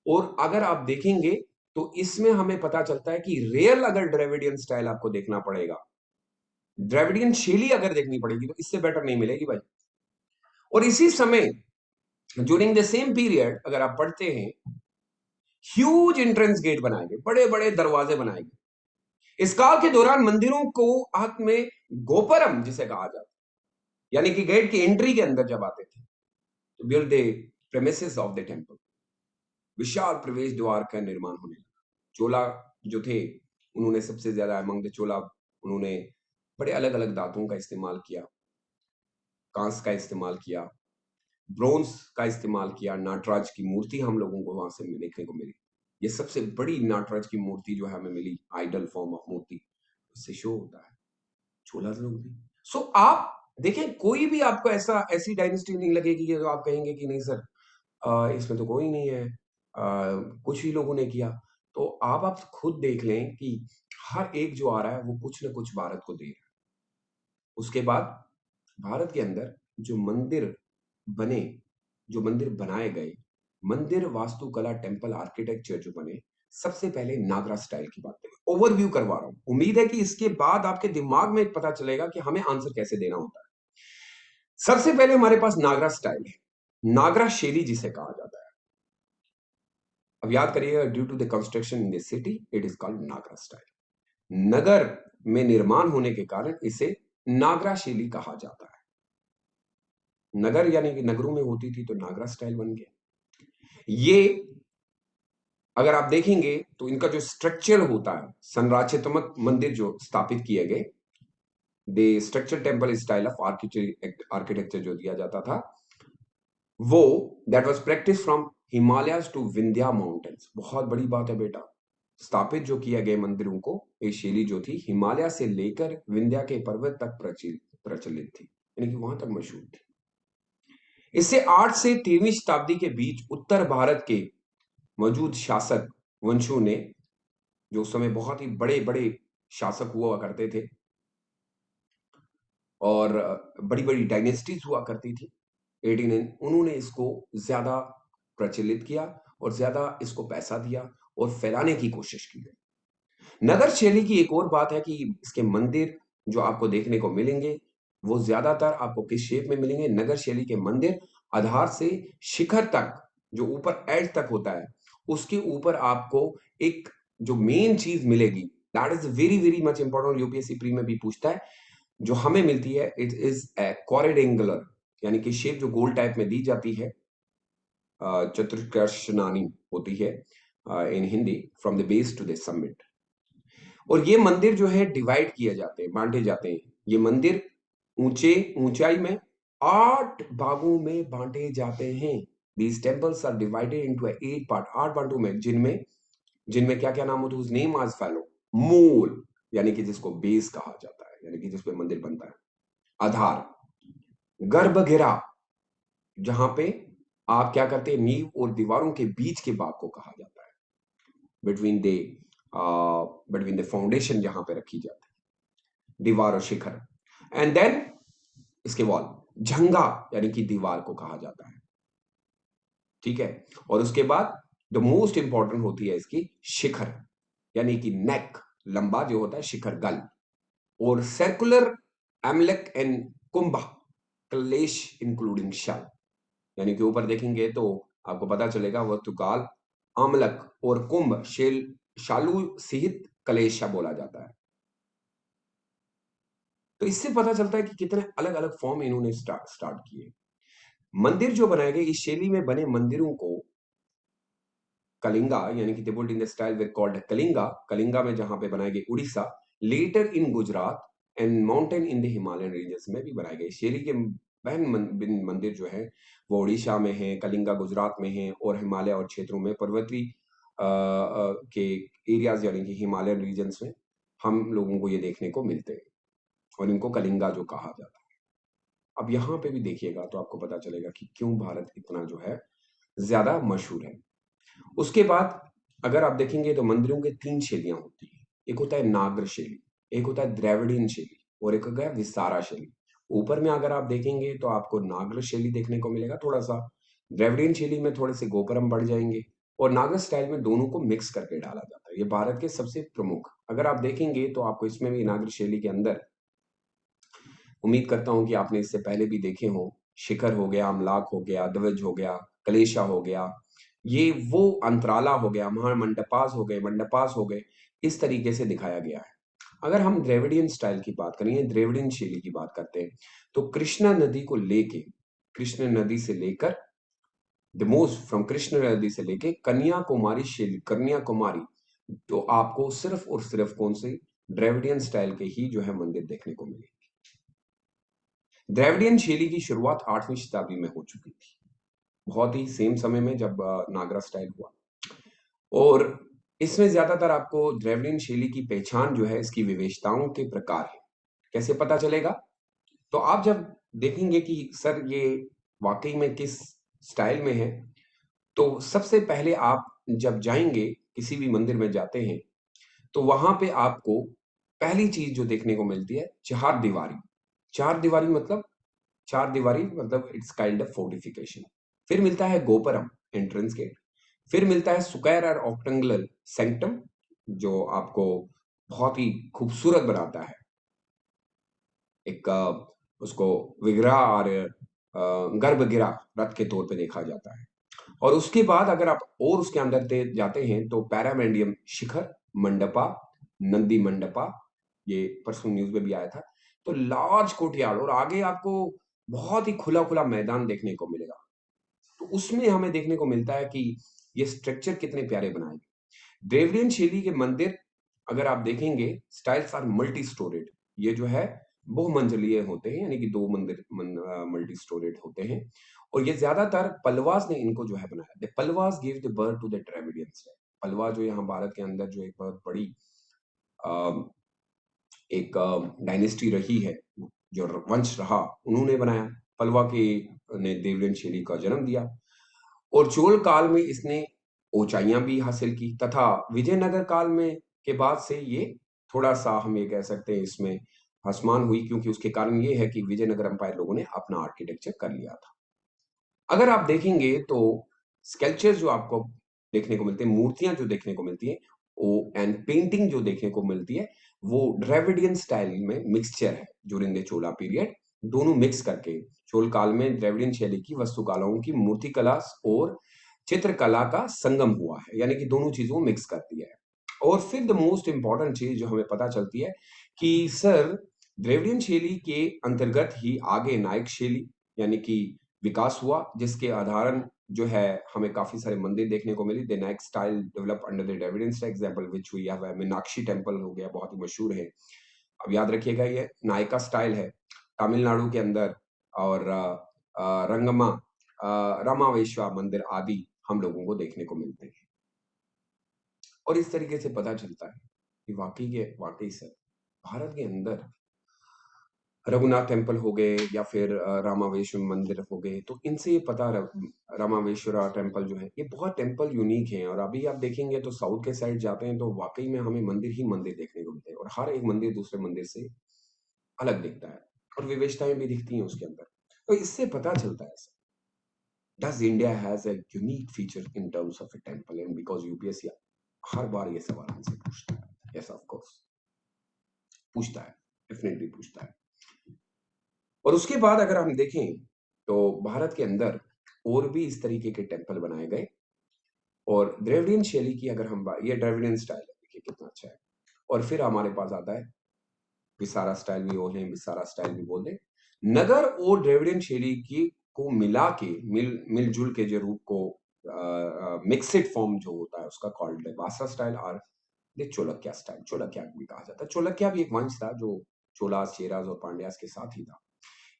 और अगर आप देखेंगे तो इसमें हमें पता चलता है कि रियल अगर द्रविडियन स्टाइल आपको देखना पड़ेगा, द्रविडियन शैली अगर देखनी पड़ेगी तो इससे बेटर नहीं मिलेगी भाई। और इसी समय ड्यूरिंग द सेम पीरियड अगर आप पढ़ते हैं, ह्यूज एंट्रेंस गेट बनाए गए, बड़े बड़े दरवाजे बनाए गए। इस काल के दौरान मंदिरों को हाथ में गोपुरम जिसे कहा जाता है, यानी कि गेट की एंट्री के अंदर जब आते थे तो build the premises of the temple, विशाल प्रवेश द्वार का निर्माण होने लगा। चोला जो थे उन्होंने सबसे ज्यादा अमंग द चोला, उन्होंने बड़े अलग अलग धातुओं का इस्तेमाल किया, कांस का इस्तेमाल किया, ब्रोंज का इस्तेमाल किया। नाटराज की मूर्ति हम लोगों को वहां से देखने को मिली। ये सबसे बड़ी नाटराज की मूर्ति जो है हमें मिली, आइडल फॉर्म ऑफ मूर्ति, इससे शो होता है चोला लोग भी। सो आप देखें, कोई भी आपको ऐसी डायनेस्टी नहीं लगेगी कि जो आप कहेंगे कि नहीं सर इसमें तो कोई नहीं है, कुछ ही लोगों ने किया। तो आप खुद देख लें कि हर एक जो आ रहा है वो कुछ ना कुछ भारत को दे रहा है। उसके बाद भारत के अंदर जो मंदिर बने, जो मंदिर बनाए गए, मंदिर वास्तुकला टेम्पल आर्किटेक्चर जो बने, सबसे पहले नागरा स्टाइल की बात करें, ओवरव्यू करवा रहा हूं, उम्मीद है कि इसके बाद आपके दिमाग में पता चलेगा कि हमें आंसर कैसे देना होता है। सबसे पहले हमारे पास नागरा स्टाइल है, नागरा शैली जिसे कहा जाता है। अब याद करिएगा, due to the construction in the city it is called Nagara style. नगर में निर्माण होने के कारण इसे नागरा शैली कहा जाता है। नगर यानी कि नगरों में होती थी तो नागरा स्टाइल बन गया। ये अगर आप देखेंगे तो इनका जो स्ट्रक्चर होता है, संरचनात्मक मंदिर जो स्थापित किए गए, the structure temple style of architecture जो दिया जाता था, वो that was practice from Himalayas to Vindhya mountains. बहुत बड़ी बात है बेटा, स्थापित जो किया गए मंदिरों को, ये शैली जो थी हिमालय से लेकर विंध्या के पर्वत तक प्रचलित थी, यानी कि वहां तक मशहूर थी। इससे 8 से 13वीं शताब्दी के बीच उत्तर भारत के मौजूद शासक वंशों ने, जो उस समय बहुत ही बड़े बड़े शासक हुआ करते थे और बड़ी बड़ी डायनेस्टीज हुआ करती थी, 18 उन्होंने इसको ज्यादा प्रचलित किया और ज्यादा इसको पैसा दिया और फैलाने की कोशिश की गई। नगर शैली की एक और बात है कि इसके मंदिर जो आपको देखने को मिलेंगे वो ज्यादातर आपको किस शेप में मिलेंगे? नगर शैली के मंदिर आधार से शिखर तक, जो ऊपर एज तक होता है, उसके ऊपर आपको एक जो मेन चीज मिलेगी, that is very very much important, UPSC pre में भी पूछता है, जो हमें मिलती है इट इज ए कॉरिडेंगुलर, यानी कि शेप जो गोल टाइप में दी जाती है, चतुष्कोणानी होती है in Hindi, from the base to the summit. और ये मंदिर जो है डिवाइड किए जाते हैं, बांटे जाते हैं। ये मंदिर ऊंचाई में 8 भागों में बांटे जाते हैं। These temples are divided into 8 part, 8 बांटों में, जिनमें जिनमें क्या क्या नाम होते हैं? उस नेम आज फैलो, मूल यानी कि जिसको बेस कहा जाता है, यानी कि जिसपे मंदिर बनता है, आधार, गर्भगृह जहां पे आप क्या करते हैं, नींव और दीवारों के बीच के भाग को कहा जाता है, between the between the foundation जहां पे रखी जाती है दीवार और शिखर, एंड देन इसके वॉल, झंगा यानी कि दीवार को कहा जाता है, ठीक है। और उसके बाद द मोस्ट इंपॉर्टेंट होती है इसकी शिखर, यानी कि नेक, लंबा जो होता है, शिखर गल, और सर्कुलर एमलेक एंड कुंभ कलेश इंक्लूडिंग शल, यानी कि ऊपर देखेंगे तो आपको पता चलेगा वर्तुकाल, आमलक और कुंभ शेल शालू सहित कलेशा बोला जाता है। तो इससे पता चलता है कि कितने अलग अलग फॉर्म इन्होंने स्टार्ट किए। मंदिर जो बनाए गए, इस शैली में बने मंदिरों को कलिंगा, यानी कि built in the style we called Kalinga, Kalinga में जहां पे बनाए गए Orissa, later in Gujarat and mountain in the Himalayan regions में भी बनाए गए। शैली के बहन मंदिर जो है वो उड़ीसा में है, कलिंगा गुजरात में है, और हिमालय और क्षेत्रों में पर्वतीय के एरियाज यानी कि हिमालयन रीजन्स में हम लोगों को ये देखने को मिलते हैं, और इनको कलिंगा जो कहा जाता है। अब यहाँ पे भी देखिएगा तो आपको पता चलेगा कि क्यों भारत इतना जो है ज्यादा मशहूर है। उसके बाद अगर आप देखेंगे तो मंदिरों के 3 शैलियां होती हैं। एक होता है नागर शैली, एक होता है द्रविड़ियन शैली, और एक होता है विस्तारा शैली। ऊपर में अगर आप देखेंगे तो आपको नागर शैली देखने को मिलेगा थोड़ा सा, द्रविड़ियन शैली में थोड़े से गोपुरम बढ़ जाएंगे, और नागर स्टाइल में दोनों को मिक्स करके डाला जाता है। ये भारत के सबसे प्रमुख, अगर आप देखेंगे तो आपको इसमें भी नागर शैली के अंदर, उम्मीद करता हूं कि आपने इससे पहले भी देखे हो, शिखर हो गया, अमलाक हो गया, ध्वज हो गया, कलेशा हो गया, ये वो अंतराला हो गया, महामंडपास हो गए, मंडपास हो गए, इस तरीके से दिखाया गया है। अगर हम द्रविडियन स्टाइल की बात करें, द्रविडियन शैली की बात करते हैं, तो कृष्णा नदी को लेके, कृष्ण नदी से लेकर द मोस्ट फ्रॉम कृष्ण नदी से लेके कन्याकुमारी शैली, कन्याकुमारी, तो आपको सिर्फ और सिर्फ कौन से द्रविडियन स्टाइल के ही जो है मंदिर देखने को मिले। द्रविडियन शैली की शुरुआत 8वीं शताब्दी में हो चुकी थी, बहुत ही सेम समय में जब नागरा स्टाइल हुआ, और इसमें ज्यादातर आपको द्रविडियन शैली की पहचान जो है इसकी विशेषताओं के प्रकार है। कैसे पता चलेगा? तो आप जब देखेंगे कि सर ये वाकई में किस स्टाइल में है, तो सबसे पहले आप जब जाएंगे, किसी भी मंदिर में जाते हैं, तो वहां पे आपको पहली चीज जो देखने को मिलती है, चार दीवारी। चार दीवारी मतलब, चार दीवारी मतलब इट्स काइंड ऑफ फोर्टिफिकेशन। फिर मिलता है गोपुरम, एंट्रेंस गेट। फिर मिलता है स्क्वायर और ऑक्टेंगुलर सेंक्टम, जो आपको बहुत ही खूबसूरत बनाता है। एक उसको विग्रह और गर्भगृह रथ के तौर पे देखा जाता है। और उसके बाद अगर आप और उसके अंदर जाते हैं तो पैरामेंडियम शिखर मंडपा, नंदी मंडपा, ये परसों न्यूज में भी आया था। तो लार्ज कोर्टयार्ड और आगे आपको बहुत ही खुला खुला मैदान देखने को मिलेगा। तो उसमें हमें देखने को मिलता है कि ये स्ट्रक्चर कितने प्यारे बनाए गए। द्रविडियन शैली के मंदिर अगर आप देखेंगे, स्टाइल्स आर मल्टी स्टोरेड। ये जो है बहुमंजिलीय होते हैं, यानी कि दो मंदिर मल्टी स्टोरेड होते हैं। और ये ज्यादातर पल्लवास ने इनको जो है बनाया। The Pallavas give the birth to the Dravidian style. Pallava जो यहाँ भारत के अंदर जो एक बहुत बड़ी एक डायनेस्टी रही है, जो वंश रहा, उन्होंने बनाया। पल्लवा के ने देवलियन शैली का जन्म दिया और चोल काल में इसने ऊंचाइयां भी हासिल की, तथा विजयनगर काल में के बाद से ये थोड़ा सा हम ये कह सकते हैं इसमें आसमान हुई, क्योंकि उसके कारण ये है कि विजयनगर अंपायर लोगों ने अपना आर्किटेक्चर कर लिया था। अगर आप देखेंगे तो स्कल्पचर जो आपको देखने को मिलते हैं, मूर्तियां जो देखने को मिलती है, वो एंड पेंटिंग जो देखने को मिलती है, वो द्रविडियन स्टाइल में मिक्सचर है ड्यूरिंग द चोला पीरियड। दोनों मिक्स करके चोल काल में द्रविडियन शैली की वस्तुकलाओं की मूर्ति कला और चित्रकला का संगम हुआ है, यानी कि दोनों चीजों को मिक्स कर दिया है। और फिर द मोस्ट इंपॉर्टेंट चीज जो हमें पता चलती है कि सर द्रविडियन शैली के अंतर्गत ही आगे नायक शैली यानी कि विकास हुआ, जिसके आधारण जो है हमें काफी सारे मंदिर देखने को मिले। The Nayaka style develop under the Dravidian example which we have Meenakshi temple हो गया, बहुत ही मशहूर है। अब याद रखिएगा ये नायका स्टाइल है तमिलनाडु के अंदर। और रंगमा रामावेश्वर मंदिर आदि हम लोगों को देखने को मिलते हैं। और इस तरीके से पता चलता है कि वाकई सर भारत के अंदर रघुनाथ टेम्पल हो गए या फिर रामावेश्वर मंदिर हो गए, तो इनसे ये पता रामावेश्वरा टेम्पल जो है, ये बहुत टेम्पल यूनिक है। और अभी आप देखेंगे तो साउथ के साइड जाते हैं तो वाकई में हमें मंदिर ही मंदिर देखने को मिलते हैं, और हर एक मंदिर दूसरे मंदिर से अलग दिखता है और विशेषताएं भी दिखती हैं उसके अंदर। तो इससे पता चलता है does India has a unique feature in terms of a temple, and because UPSC हर बार ये सवाल हमसे पूछता है। यस ऑफ कोर्स पूछता है, डेफिनेटली पूछता है। और उसके बाद अगर हम देखें तो भारत के अंदर और भी इस तरीके के टेम्पल बनाए गए। और द्रविडियन शैली की अगर हम ये द्रविडियन स्टाइल है, देखिए कितना अच्छा है। और फिर हमारे पास आता है विसारा स्टाइल भी बोले, विसारा स्टाइल भी बोल दे। नगर और द्रविडियन शैली की को मिला के मिलजुल के जो रूप को मिक्सड फॉर्म जो होता है उसका कॉल्ड वासा स्टाइल और द चोलक्या स्टाइल। चोलक्या भी कहा जाता है। चोलक्या भी एक वंश था जो चोलास, चेरास और पांड्यास के साथ ही था।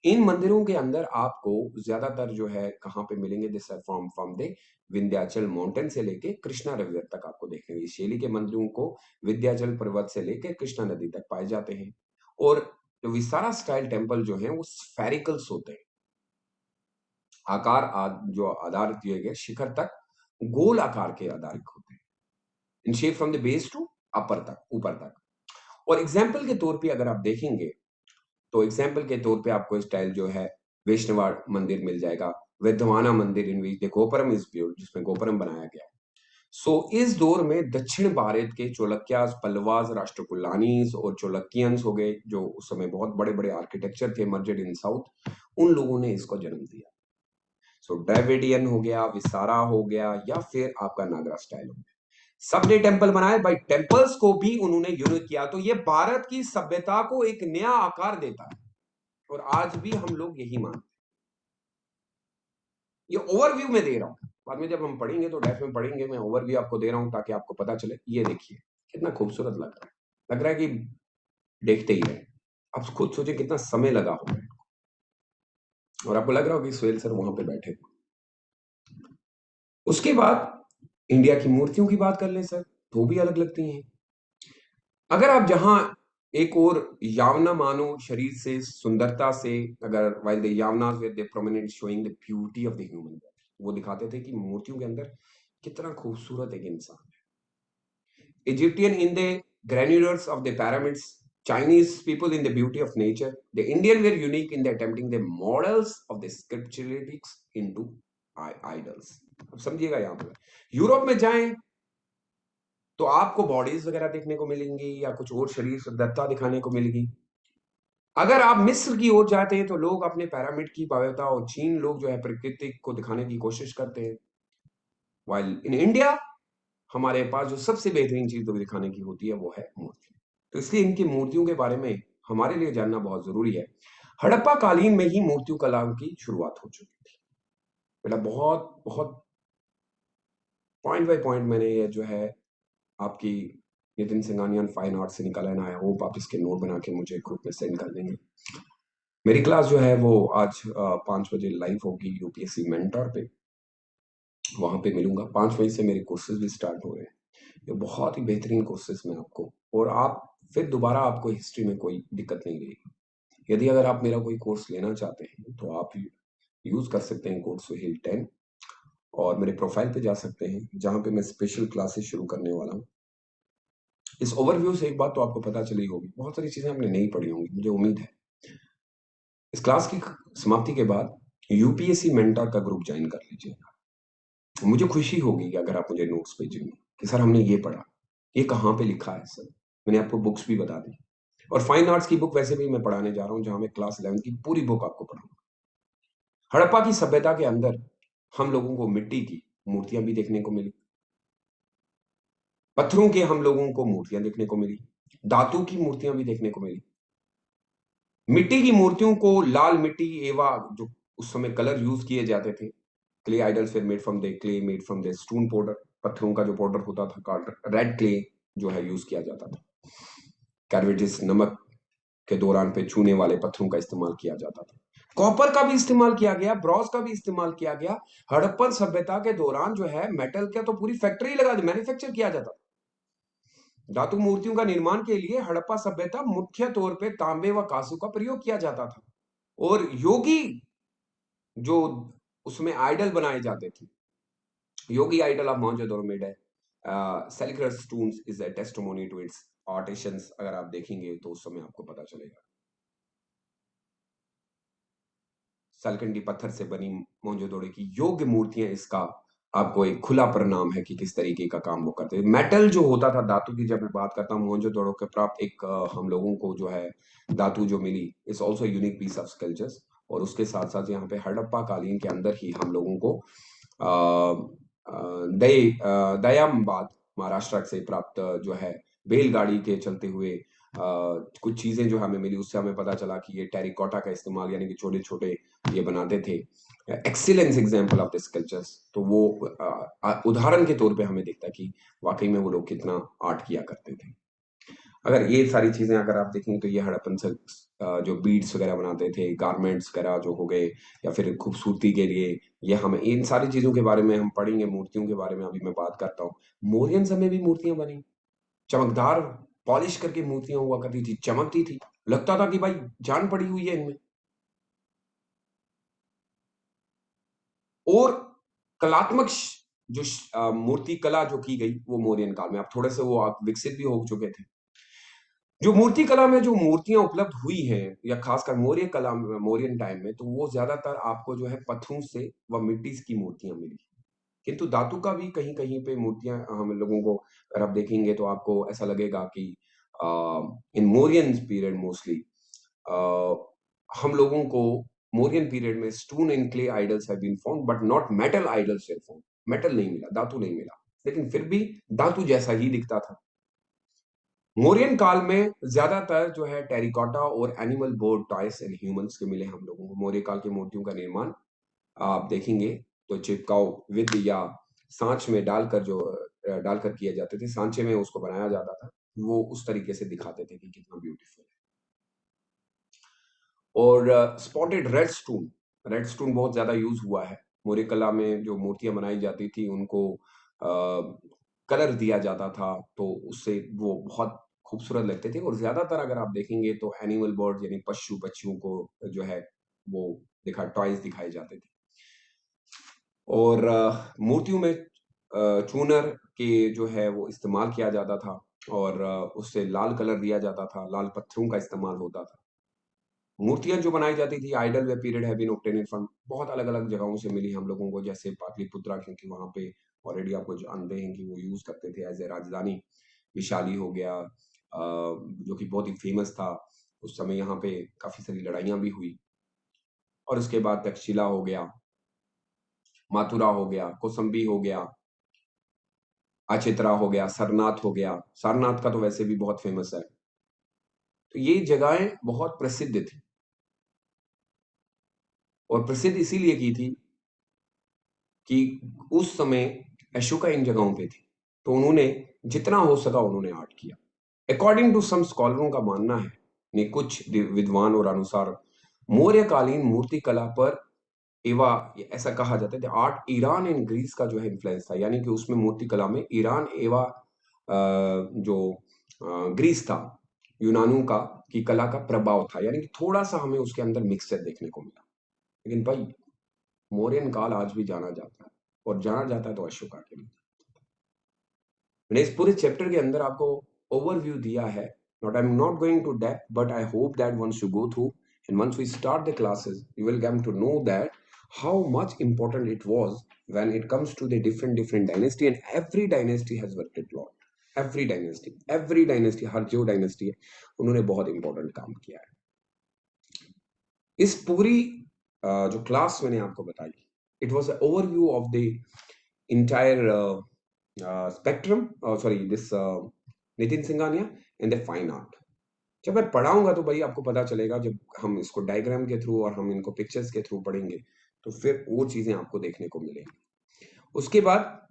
इन मंदिरों के अंदर आपको ज्यादातर जो है कहाँ पे मिलेंगे, this from the Vindhyachal mountain से लेके कृष्णा रिवर तक आपको देखने इस शैली के मंदिरों को विंध्याचल पर्वत से लेके कृष्णा नदी तक पाए जाते हैं। और जो विस्तारा स्टाइल टेम्पल जो है वो स्फेरिकल्स होते हैं, जो आधार दिए गए शिखर तक गोल आकार के आधारित होते हैं, in shape from the base to upper तक, ऊपर तक। और एग्जाम्पल के तौर पे अगर आप देखेंगे तो एग्जाम्पल के तौर पे आपको स्टाइल जो है वैष्णवा मंदिर मिल जाएगा, विद्यमाना मंदिर in which the gopuram is built, जिसमें गोपुरम बनाया गया। सो इस दौर में दक्षिण भारत के चोलक्यास, पल्लवास, राष्ट्रकुलानीस और चोलकियंस हो गए, जो उस समय बहुत बड़े बड़े आर्किटेक्चर थे मर्जेड इन साउथ, उन लोगों ने इसको जन्म दिया। सो द्रविडियन हो गया, विसारा हो गया, या फिर आपका नागरा स्टाइल हो गया, सबने टेम्पल बनाए। भाई टेम्पल्स को भी उन्होंने यूनिक किया, तो ये भारत की सभ्यता को एक नया आकार देता है। और आज भी हम लोग यही मानते हैं। ये ओवरव्यू में दे रहा हूं, बाद में जब हम पढ़ेंगे तो डेफ में पढ़ेंगे, मैं ओवरव्यू आपको दे रहा हूं ताकि आपको पता चले। ये देखिए कितना खूबसूरत लग रहा है कि देखते ही रहे। आप खुद सोचे कितना समय लगा होगा, और आपको लग रहा होगा कि सुहेल सर वहां पे बैठे। उसके बाद इंडिया की मूर्तियों की बात कर लें सर, तो भी अलग लगती हैं। अगर आप जहां एक और यावना मानो शरीर से, सुंदरता से, अगर while the Yavanas with the prominent showing the beauty of the human, वो दिखाते थे कि मूर्तियों के अंदर कितना खूबसूरत एक इंसान है। Egyptian in the granulars of the pyramids, Chinese people in the beauty of nature, the Indian were unique in the attempting the models of the sculptures into idols. अब समझिएगा यहाँ पे, यूरोप में जाएं तो आपको बॉडीज वगैरह देखने को मिलेंगी या कुछ और शरीर सुंदरता दिखाने को मिलेगी। अगर आप मिस्र की ओर जाते हैं तो लोग अपने पिरामिड की भव्यता, और चीन लोग जो है प्रकृति को दिखाने की कोशिश करते हैं। वाइल इन इंडिया हमारे पास जो सबसे बेहतरीन चीज जो दिखाने की होती है वो है मूर्ति। तो इसलिए इनकी मूर्तियों के बारे में हमारे लिए जानना बहुत जरूरी है। हड़प्पा कालीन में ही मूर्तियों कला की शुरुआत हो चुकी थी। बेटा बहुत बहुत पॉइंट बाय पॉइंट मैंने ये जो है आपकी नितिन सिंघानिया फाइन आर्ट से निकाला है ना। आई होप आप इसके नोट बना के मुझे ग्रुप में सेंड कर देंगे। मेरी क्लास जो है वो आज 5 बजे लाइव होगी यूपीएससी मेंटर पे, वहां पे मिलूंगा। 5 मई से मेरे कोर्सेज भी स्टार्ट हो रहे हैं। ये बहुत ही बेहतरीन कोर्सेज में आपको, और आप फिर दोबारा आपको हिस्ट्री में कोई दिक्कत नहीं रहेगी। यदि अगर आप मेरा कोई कोर्स लेना चाहते हैं तो आप यूज कर सकते हैं कोड सुहेल 10, और मेरे प्रोफाइल पे जा सकते हैं जहां पे मैं स्पेशल क्लासेस शुरू करने वाला हूँ। इस ओवरव्यू से एक बात तो आपको पता चली होगी, बहुत सारी चीजें आपने नहीं पढ़ी होंगी मुझे उम्मीद है। इस क्लास की समाप्ति के बाद यूपीएससी मेंटर का ग्रुप ज्वाइन कर लीजिएगा। मुझे खुशी होगी कि अगर आप मुझे नोट्स भेजेंगे कि सर हमने ये पढ़ा, ये कहाँ पे लिखा है सर। मैंने आपको बुक्स भी बता दी, और फाइन आर्ट्स की बुक वैसे भी मैं पढ़ाने जा रहा हूँ, जहां मैं क्लास 11 की पूरी बुक आपको पढ़ाऊंगा। हड़प्पा की सभ्यता के अंदर हम लोगों को मिट्टी की मूर्तियां भी देखने को मिली, पत्थरों के हम लोगों को मूर्तियां देखने को मिली, धातु की मूर्तियां भी देखने को मिली। मिट्टी की मूर्तियों को लाल मिट्टी एवं जो उस समय कलर यूज किए जाते थे, clay idols way made from the clay, made from the stone powder, पत्थरों का जो पाउडर होता था रेड क्ले जो है यूज किया जाता था। कैरवेजिस नमक के दौरान पे छूने वाले पत्थरों का इस्तेमाल किया जाता था। कॉपर का भी इस्तेमाल किया गया, ब्रॉन्ज का भी इस्तेमाल किया गया। हड़प्पन सभ्यता के दौरान जो है मेटल का तो पूरी फैक्ट्री लगा दी, मैन्युफैक्चर किया जाता था। धातु मूर्तियों का निर्माण के लिए हड़प्पा सभ्यता मुख्य तौर पे तांबे व कांसू का प्रयोग किया जाता था। और योगी जो उसमें आइडल बनाए जाते थे, yogi idol of Mohenjodaro made है siliceous stones is a testimony to its artisans. अगर आप देखेंगे तो उस समय आपको पता चलेगा। सलकंडी पत्थर से बनी मोहनजोदड़ो की योग्य मूर्तियां, इसका आपको एक खुला परिणाम है कि किस तरीके का काम वो करते हैं। मेटल जो होता था, धातु की जब मैं बात करता हूँ, मोहनजोदड़ो के प्राप्त एक हम लोगों को जो है धातु जो मिली is also unique piece of sculptures. और उसके साथ साथ यहाँ पे हड़प्पा कालीन के अंदर ही हम लोगों को दयामबाद महाराष्ट्र से प्राप्त जो है बैलगाड़ी के चलते हुए कुछ चीजें जो हमें मिली, उससे हमें पता चला कि ये टेरिकॉटा का इस्तेमाल, यानी कि छोटे छोटे ये बनाते थे। Excellence example of this cultures. तो वो उदाहरण के तौर पे हमें दिखता है कि वाकई में वो लोग कितना आर्ट किया करते थे। अगर ये सारी चीजें अगर आप देखेंगे तो ये हड़प्पन से जो बीड्स वगैरह बनाते थे, गारमेंट्स वगैरह जो हो गए, या फिर खूबसूरती के लिए, ये हमें इन सारी चीजों के बारे में हम पढ़ेंगे। मूर्तियों के बारे में अभी मैं बात करता हूँ। मौर्यन समय भी मूर्तियां बनी, चमकदार पॉलिश करके मूर्तियां हुआ करती थी, चमकती थी, लगता था कि भाई जान पड़ी हुई है इनमें। और कलात्मक जो मूर्ति कला जो की गई वो मौर्यन काल में, अब थोड़े से वो आप विकसित भी हो चुके थे। जो मूर्ति कला में जो मूर्तियां उपलब्ध हुई हैं, या खासकर मौर्य कला मौर्यन टाइम में, तो वो ज्यादातर आपको जो है पत्थरों से व मिट्टी की मूर्तियां मिली। किंतु धातु का भी कहीं कहीं पे मूर्तियां हम लोगों को अगर आप देखेंगे तो आपको ऐसा लगेगा कि इन मौर्यन पीरियड मोस्टली हम लोगों को मौर्यन पीरियड में stone and clay idols have been found, but not metal idols have found. Metal नहीं मिला, धातु नहीं मिला, लेकिन फिर भी धातु जैसा ही दिखता था। मौर्यन काल में ज्यादातर जो है टेरिकॉटा और animal board toys and humans के मिले हम लोगों को। मौर्य काल की मूर्तियों का निर्माण आप देखेंगे तो चिपकाओ विद या सांच में डालकर जो डालकर किए जाते थे, सांचे में उसको बनाया जाता था, वो उस तरीके से दिखाते थे कि कितना ब्यूटीफुल है। और स्पॉटेड रेड स्टोन बहुत ज्यादा यूज हुआ है। मौर्य कला में जो मूर्तियां बनाई जाती थी उनको कलर दिया जाता था, तो उससे वो बहुत खूबसूरत लगते थे। और ज्यादातर अगर आप देखेंगे तो एनिमल बर्ड यानी पशु पक्षियों को जो है वो टॉयज दिखाए जाते थे। और मूर्तियों में चूनर के जो है वो इस्तेमाल किया जाता था, और उससे लाल कलर दिया जाता था, लाल पत्थरों का इस्तेमाल होता था। मूर्तियां जो बनाई जाती थी, idol way period have been obtained from बहुत अलग-अलग जगहों से मिली हम लोगों को, जैसे पाटलिपुत्रा, क्योंकि वहाँ पे ऑलरेडी आपको जानते हैं कि वो यूज़ करते थे एज़ ए राजधानी। विशाली हो गया, जो कि बहुत ही फेमस था। उस समय यहाँ पे काफ़ी सारी लड़ाइयाँ भी हुई। और उसके बाद तक्षशिला हो गया, माथुरा हो गया, कौशाम्बी हो गया, अचेत्रा हो गया, सारनाथ हो गया। सारनाथ का तो वैसे भी बहुत फेमस है। तो ये जगहें बहुत प्रसिद्ध थी, और प्रसिद्ध इसीलिए की थी कि उस समय अशोका इन जगहों पे थे, तो उन्होंने जितना हो सका उन्होंने आर्ट किया। अकॉर्डिंग टू सम स्कॉलरों का मानना है, ने कुछ विद्वान और अनुसार, मौर्यकालीन मूर्ति कला पर एवा ऐसा कहा जाता है कि आर्ट ईरान एंड ग्रीस का जो है इन्फ्लुएंस था, यानी कि उसमें मूर्ति कला में ईरान एवा जो ग्रीस था, यूनानियों का की कला का प्रभाव था, यानी कि थोड़ा सा हमें उसके अंदर मिक्सचर देखने को मिला। लेकिन भाई, मौर्यन काल आज भी जाना जाता है, और जाना जाता है तो अशोका के लिए। मैंने इस पूरे चैप्टर के अंदर आपको ओवरव्यू दिया है। Not I am not going to depth, but I hope that once you go through and once we start the classes, you will come to know that how much important it was when it comes to the different dynasty, and every dynasty has worked a lot. every dynasty हर जो dynasty है उन्होंने बहुत important काम किया है। इस पूरी जो क्लास मैंने आपको बताई, it was an overview of the entire spectrum, sorry, this Nitin Singhania and the fine art। जब मैं पढ़ाऊंगा तो भाई आपको पता चलेगा, जब हम इसको डायग्राम के थ्रू और हम इनको पिक्चर्स के थ्रू पढ़ेंगे तो फिर वो चीजें आपको देखने को मिलेंगी। उसके बाद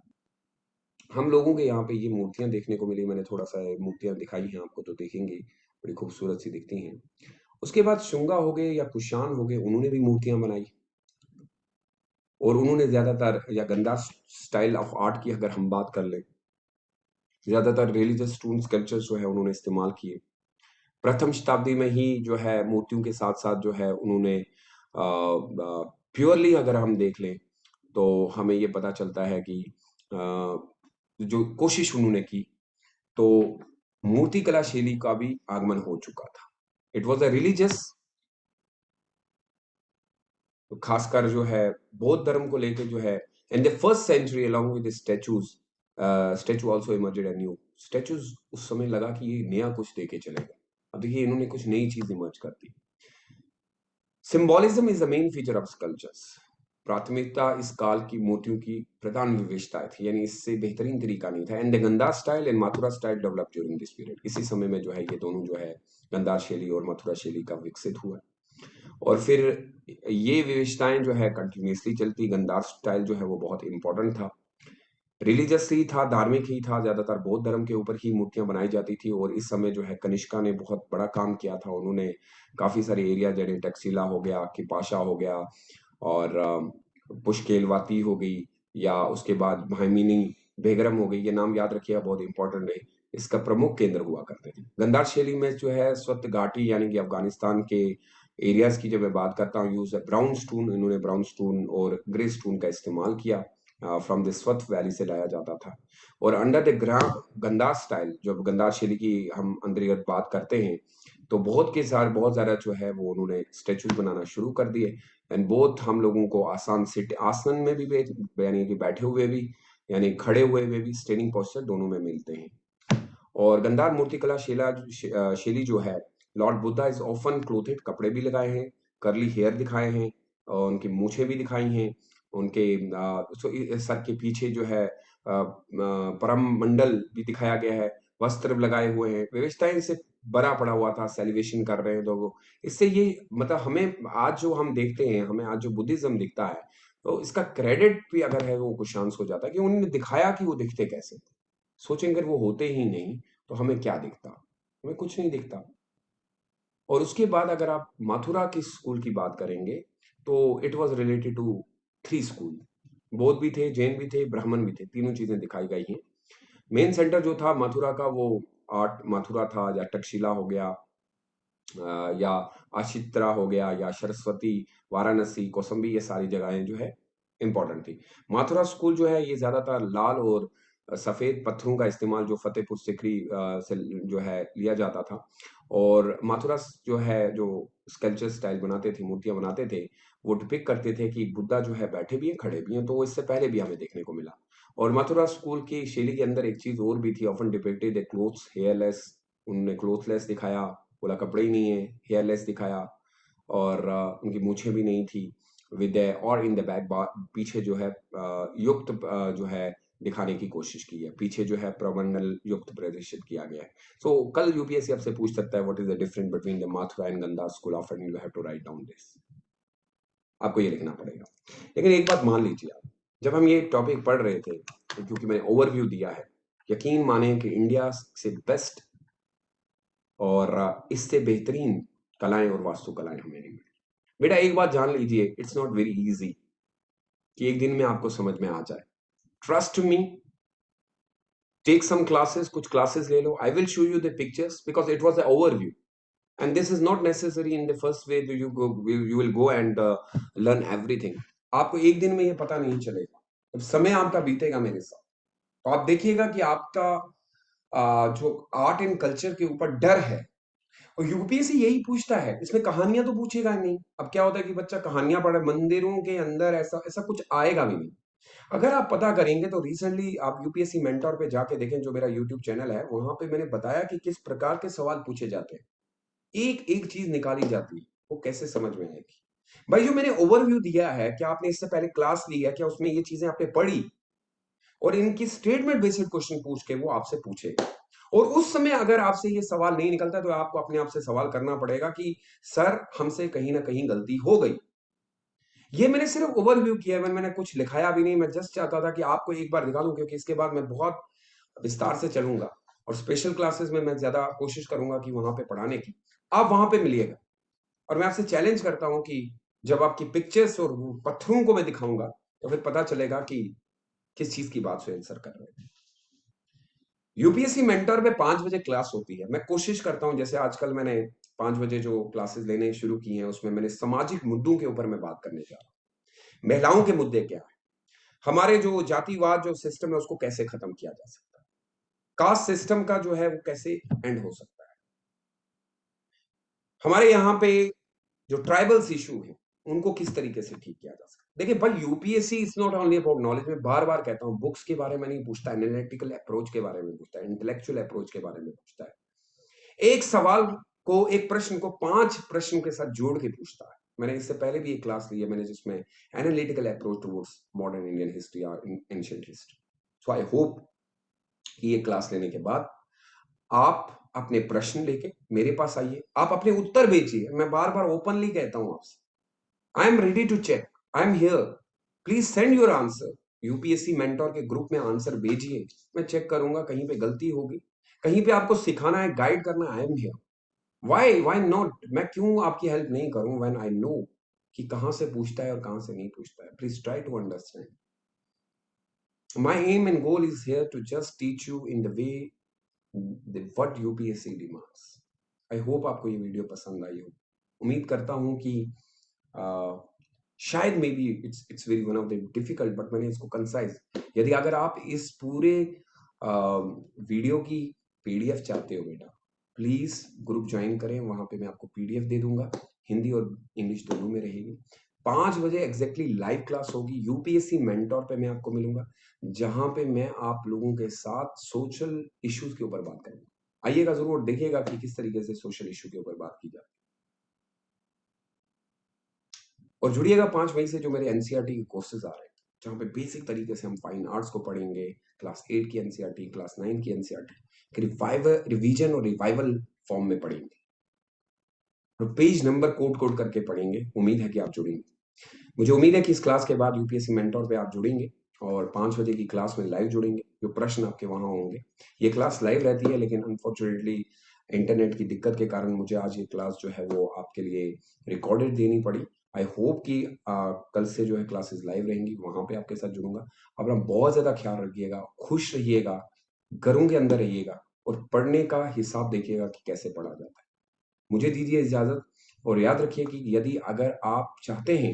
हम लोगों के यहाँ पे ये मूर्तियां देखने को मिली, मैंने थोड़ा सा मूर्तियां दिखाई हैं आपको, तो देखेंगे बड़ी खूबसूरत सी दिखती हैं। उसके बाद शुंगा हो गए या कुषाण हो गए, उन्होंने भी मूर्तियां बनाई, और उन्होंने ज्यादातर, या गंदा स्टाइल ऑफ आर्ट की अगर हम बात कर ले, ज्यादातर रिलीजियस स्टोन स्कल्पचर्स जो है उन्होंने इस्तेमाल किए। प्रथम शताब्दी में ही जो है मूर्तियों के साथ साथ जो है उन्होंने प्योरली अगर हम देख लें तो हमें ये पता चलता है कि जो कोशिश उन्होंने की, तो मूर्ति कला शैली का भी आगमन हो चुका था। इट वॉज अ रिलीजियस, खासकर जो है बौद्ध धर्म को लेकर जो है, in the first century along with statues, statue also emerged a new statues. उस समय लगा कि ये नया कुछ देके चलेगा। अब देखिए इन्होंने कुछ नई चीज इमर्ज कर दी। Symbolism is the main feature of sculptures. प्राथमिकता इस काल की मूर्तियों की प्रधान विशेषता थी, यानी इससे बेहतरीन तरीका नहीं था। And the Gandhara style and Mathura style develop during this period. इसी समय में जो है ये दोनों जो है गंधार शैली और मथुरा शैली का विकसित हुआ, और फिर ये विशेषताएं जो है कंटिन्यूसली चलती। गंधार स्टाइल जो है वो बहुत इंपॉर्टेंट था, रिलीजियस ही था, धार्मिक ही था, ज्यादातर बौद्ध धर्म के ऊपर ही मूर्तियां बनाई जाती थी। और इस समय जो है कनिष्का ने बहुत बड़ा काम किया था, उन्होंने काफी सारे एरिया, जैसे टक्सिला हो गया, किपाशा हो गया, और पुष्केलवाती हो गई, या उसके बाद भामिनी बेगरम हो गई, ये नाम याद रखिएगा, बहुत इंपॉर्टेंट है। इसका प्रमुख केंद्र हुआ करते थे। गंधार शैली में जो है स्वत घाटी, यानी कि अफगानिस्तान के एरियाज की जब मैं बात करता हूँ, यूज ब्राउन स्टोन, इन्होंने ब्राउन स्टोन और ग्रे स्टोन का इस्तेमाल किया, फ्रॉम द स्वत वैली से लाया जाता था। और अंडर द गंधार स्टाइल, जब गंधार शैली की हम अंतर्गत बात करते हैं, तो बहुत के साथ बहुत ज्यादा जो है वो उन्होंने स्टेचूज बनाना शुरू कर दिए। एंड बोथ हम लोगों को आसान सिट आसन में भी, यानी कि बैठे हुए भी, यानी खड़े हुए भी स्टैंडिंग पोस्चर दोनों में मिलते हैं। और गंधार मूर्तिकला शैली जो है, लॉर्ड बुद्धा इज ऑफन क्लोथेड, कपड़े भी लगाए हैं, कर्ली हेयर दिखाए हैं, और उनकी मूछें भी दिखाई हैं, उनके सर के पीछे जो है परम मंडल भी दिखाया गया है, वस्त्र लगाए हुए हैं, विविधताएं से भरा पड़ा हुआ था, सेलिब्रेशन कर रहे हैं लोग। इससे ये मतलब हमें आज जो हम देखते हैं, हमें आज जो बुद्धिज्म दिखता है, तो इसका क्रेडिट भी अगर है वो कुशांश हो जाता है कि उन्होंने दिखाया कि वो दिखते कैसे थे। सोचें अगर वो होते ही नहीं तो हमें क्या दिखता, हमें कुछ नहीं दिखता। और उसके बाद अगर आप मथुरा की स्कूल की बात करेंगे, तो it was related to three school. बौद्ध भी थे, जैन भी थे, ब्राह्मण भी थे, तीनों चीजें दिखाई गई हैं। मेन सेंटर जो था मथुरा का, वो आर्ट मथुरा था, या तक्षशिला हो गया, या अशित्रा हो गया, या सरस्वती, वाराणसी, कौशाम्बी, ये सारी जगहें जो है इंपॉर्टेंट थी। मथुरा स्कूल जो है ये ज्यादातर लाल और सफेद पत्थरों का इस्तेमाल जो फतेहपुर सीकरी से जो है लिया जाता था। और मथुरा जो है, जो स्कल्पचर स्टाइल बनाते थे, मूर्तियाँ बनाते थे, वो डिपिक्ट करते थे कि बुद्धा जो है बैठे भी हैं, खड़े भी हैं, तो वो इससे पहले भी हमें देखने को मिला। और मथुरा स्कूल की शैली के अंदर एक चीज़ और भी थी, often depicted the clothes hairless, उन्होंने क्लोथलेस दिखाया, बोला कपड़े ही नहीं है, हेयरलेस दिखाया और उनकी मूछें भी नहीं थी, विद और इन द बैक पीछे जो है युक्त जो है दिखाने की कोशिश की है, पीछे जो है प्रमंडल युक्त प्रदर्शित किया गया है। सो कल यूपीएससी आपसे पूछ सकता है what is the difference between the Mathura and Gandhara school of, and you have to write down this, आपको ये लिखना पड़ेगा। लेकिन एक बात मान लीजिए आप, जब हम ये टॉपिक पढ़ रहे थे, क्योंकि मैंने ओवरव्यू दिया है, यकीन माने कि इंडिया से बेस्ट और इससे बेहतरीन कलाएं और वास्तुकलाएं हमें नहीं मिली। बेटा एक बात जान लीजिए, इट्स नॉट वेरी इजी कि एक दिन में आपको समझ में आ जाए। Trust me, take some classes, कुछ क्लासेस ले लो, I will show you the pictures because it was a overview and this is not necessary in the first way that you will go and learn everything। आपको एक दिन में ये पता नहीं चलेगा, जब समय आपका बीतेगा मेरे साथ तो आप देखिएगा कि आपका जो आर्ट एंड कल्चर के ऊपर डर है। और यूपीएससी यही पूछता है, इसमें कहानियां तो पूछेगा नहीं। अब क्या होता है कि बच्चा कहानियां पढ़े, मंदिरों के अंदर ऐसा ऐसा कुछ आएगा भी नहीं। अगर आप पता करेंगे तो रिसेंटली आप यूपीएससी मेंटोर पे जाके देखें, जो मेरा यूट्यूब चैनल है, वहां पे मैंने बताया कि किस प्रकार के सवाल पूछे जाते हैं, एक एक चीज निकाली जाती है, वो कैसे समझ में आएगी। भाई जो मैंने ओवरव्यू दिया है, क्या आपने इससे पहले क्लास ली है, क्या उसमें ये चीजें आपने पढ़ी, और इनकी स्टेटमेंट बेस्ड क्वेश्चन पूछ के वो आपसे पूछेगा। और उस समय अगर आपसे ये सवाल नहीं निकलता तो आपको अपने आप से सवाल करना पड़ेगा कि सर हमसे कहीं ना कहीं गलती हो गई। ये मैंने सिर्फ ओवरव्यू किया है, मैंने कुछ लिखाया भी नहीं, मैं जस्ट चाहता था कि आपको एक बार दिखा दूं, क्योंकि इसके बाद मैं बहुत विस्तार से चलूंगा और स्पेशल क्लासेस में मैं ज्यादा कोशिश करूंगा कि वहां पे पढ़ाने की, आप वहां पे मिलिएगा। और मैं आपसे चैलेंज करता हूं कि जब आपकी पिक्चर्स और पत्थरों को मैं दिखाऊंगा तो फिर पता चलेगा कि किस चीज की बात से आंसर कर रहे हैं। यूपीएससी मेंटर में 5 बजे क्लास होती है, मैं कोशिश करता हूं, जैसे आजकल मैंने 5 बजे जो क्लासेस लेने शुरू की हैं, उसमें मैंने सामाजिक मुद्दों के ऊपर मैं बात करने जा रहा हूं। महिलाओं के मुद्दे क्या है, हमारे जो जातिवाद जो सिस्टम है उसको कैसे खत्म किया जा सकता है, कास्ट सिस्टम का जो है वो कैसे एंड हो सकता है, हमारे यहाँ पे जो ट्राइबल्स इशू है उनको किस तरीके से ठीक किया जा सकता है। देखिए भाई, UPSC is not only about knowledge, में बार बार कहता हूं, बुक्स के बारे में नहीं पूछता, एनालिटिकल अप्रोच के बारे में पूछता है, इंटेलेक्चुअल अप्रोच के बारे में पूछता है। एक सवाल को, एक प्रश्न को 5 प्रश्नों के साथ जोड़ के पूछता है। मैंने इससे पहले भी एक क्लास ली है मैंने, जिसमें analytical approach towards modern Indian history और ancient history. So I hope कि ये क्लास लेने के बाद आप अपने प्रश्न लेके मेरे पास आइए, आप अपने उत्तर भेजिए। मैं बार बार ओपनली कहता हूं आपसे, I am ready to check, I am here, please send your answer. UPSC mentor के ग्रुप में आंसर भेजिए, मैं चेक करूंगा कहीं पे गलती होगी, कहीं पे आपको सिखाना है, गाइड करना, आई एम हियर। व्हाई नॉट, मैं क्यों आपकी हेल्प नहीं करूं व्हेन आई नो कि कहां से पूछता है और कहां से नहीं पूछता है। Please try to understand, my aim and goal is here to just teach you in the way what UPSC demands. I hope आपको ये वीडियो पसंद आई हो, उम्मीद करता हूं कि शायद may be it's very one of the difficult, but मैंने इसको कंसाइज, यदि अगर आप इस पूरे वीडियो की पीडीएफ चाहते हो बेटा, प्लीज ग्रुप ज्वाइन करें, वहां पे मैं आपको पीडीएफ दे दूंगा, हिंदी और इंग्लिश दोनों में रहेगी। 5 बजे एग्जैक्टली लाइव क्लास होगी, यूपीएससी मेंटोर पे मैं आपको मिलूंगा, जहां पे मैं आप लोगों के साथ सोशल इश्यूज के ऊपर बात करूंगा। आइएगा जरूर, देखिएगा कि किस तरीके से सोशल इशू के ऊपर बात की जाती है। और जुड़िएगा 5 मई से, जो मेरे एनसीईआरटी के कोर्सेज आ रहे हैं, जहाँ पे बेसिक तरीके से हम फाइन आर्ट्स को पढ़ेंगे, क्लास 8 की एनसीईआरटी, क्लास 9 की एनसीईआरटी रिवाइवल, रिवीजन और रिवाइवल फॉर्म में पढ़ेंगे, और पेज नंबर कोड कोड करके पढ़ेंगे। उम्मीद है कि आप जुड़ेंगे। मुझे उम्मीद है कि इस क्लास के बाद यूपीएससी मेंटोर पे आप जुड़ेंगे और 5 बजे की क्लास में लाइव जुड़ेंगे, जो प्रश्न आपके वहां होंगे। ये क्लास लाइव रहती है, लेकिन अनफॉर्चुनेटली इंटरनेट की दिक्कत के कारण मुझे आज ये क्लास जो है वो आपके लिए रिकॉर्डेड देनी पड़ी। आई होप कि कल से जो है क्लासेस लाइव रहेंगी, वहां पे आपके साथ जुड़ूंगा। अपना बहुत ज्यादा ख्याल रखिएगा, खुश रहिएगा, घरों के अंदर रहिएगा, और पढ़ने का हिसाब देखिएगा कि कैसे पढ़ा जाता है। मुझे दीजिए इजाजत, और याद रखिए कि यदि अगर आप चाहते हैं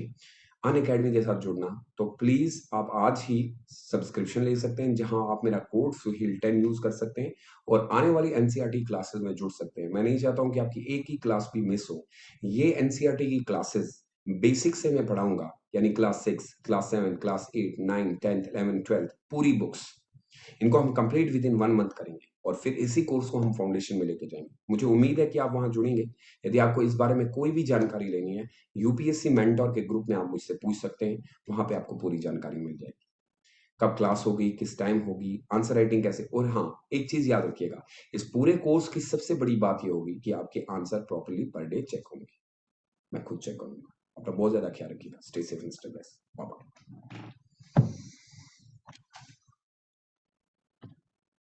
अनअकैडमी के साथ जुड़ना, तो प्लीज़ आप आज ही सब्सक्रिप्शन ले सकते हैं, जहाँ आप मेरा कोड सुहील10 यूज़ कर सकते हैं और आने वाली एनसीईआरटी क्लासेस में जुड़ सकते हैं। मैं नहीं चाहता हूँ कि आपकी एक ही क्लास भी मिस हो। ये एनसीईआरटी की क्लासेस बेसिक से मैं पढ़ाऊँगा, यानी class 6, class 7, class 8, 9, 10th, 11th, 12th पूरी बुक्स। इनको हम कंप्लीट विद इन 1 मंथ करेंगे और फिर इसी कोर्स को हम फाउंडेशन में लेके जाएँगे। मुझे उम्मीद है कि आप वहाँ जुड़ेंगे। यदि आपको इस बारे में कोई भी जानकारी लेनी है, यूपीएससी मेंटर के ग्रुप में आप मुझसे पूछ सकते हैं, वहाँ पे आपको पूरी जानकारी मिल जाएगी। कब क्लास होगी, किस टाइम होगी, आंसर राइटिंग कैसे, और हाँ, एक चीज़ याद रखिएगा, इस पूरे कोर्स की सबसे बड़ी बात ये होगी कि आपके answer properly per day check होंगे। मैं खुद चेक करूँगा। अपना बहुत ज़्यादा ख्याल रखिएगा। Stay safe and stay blessed. Bye bye.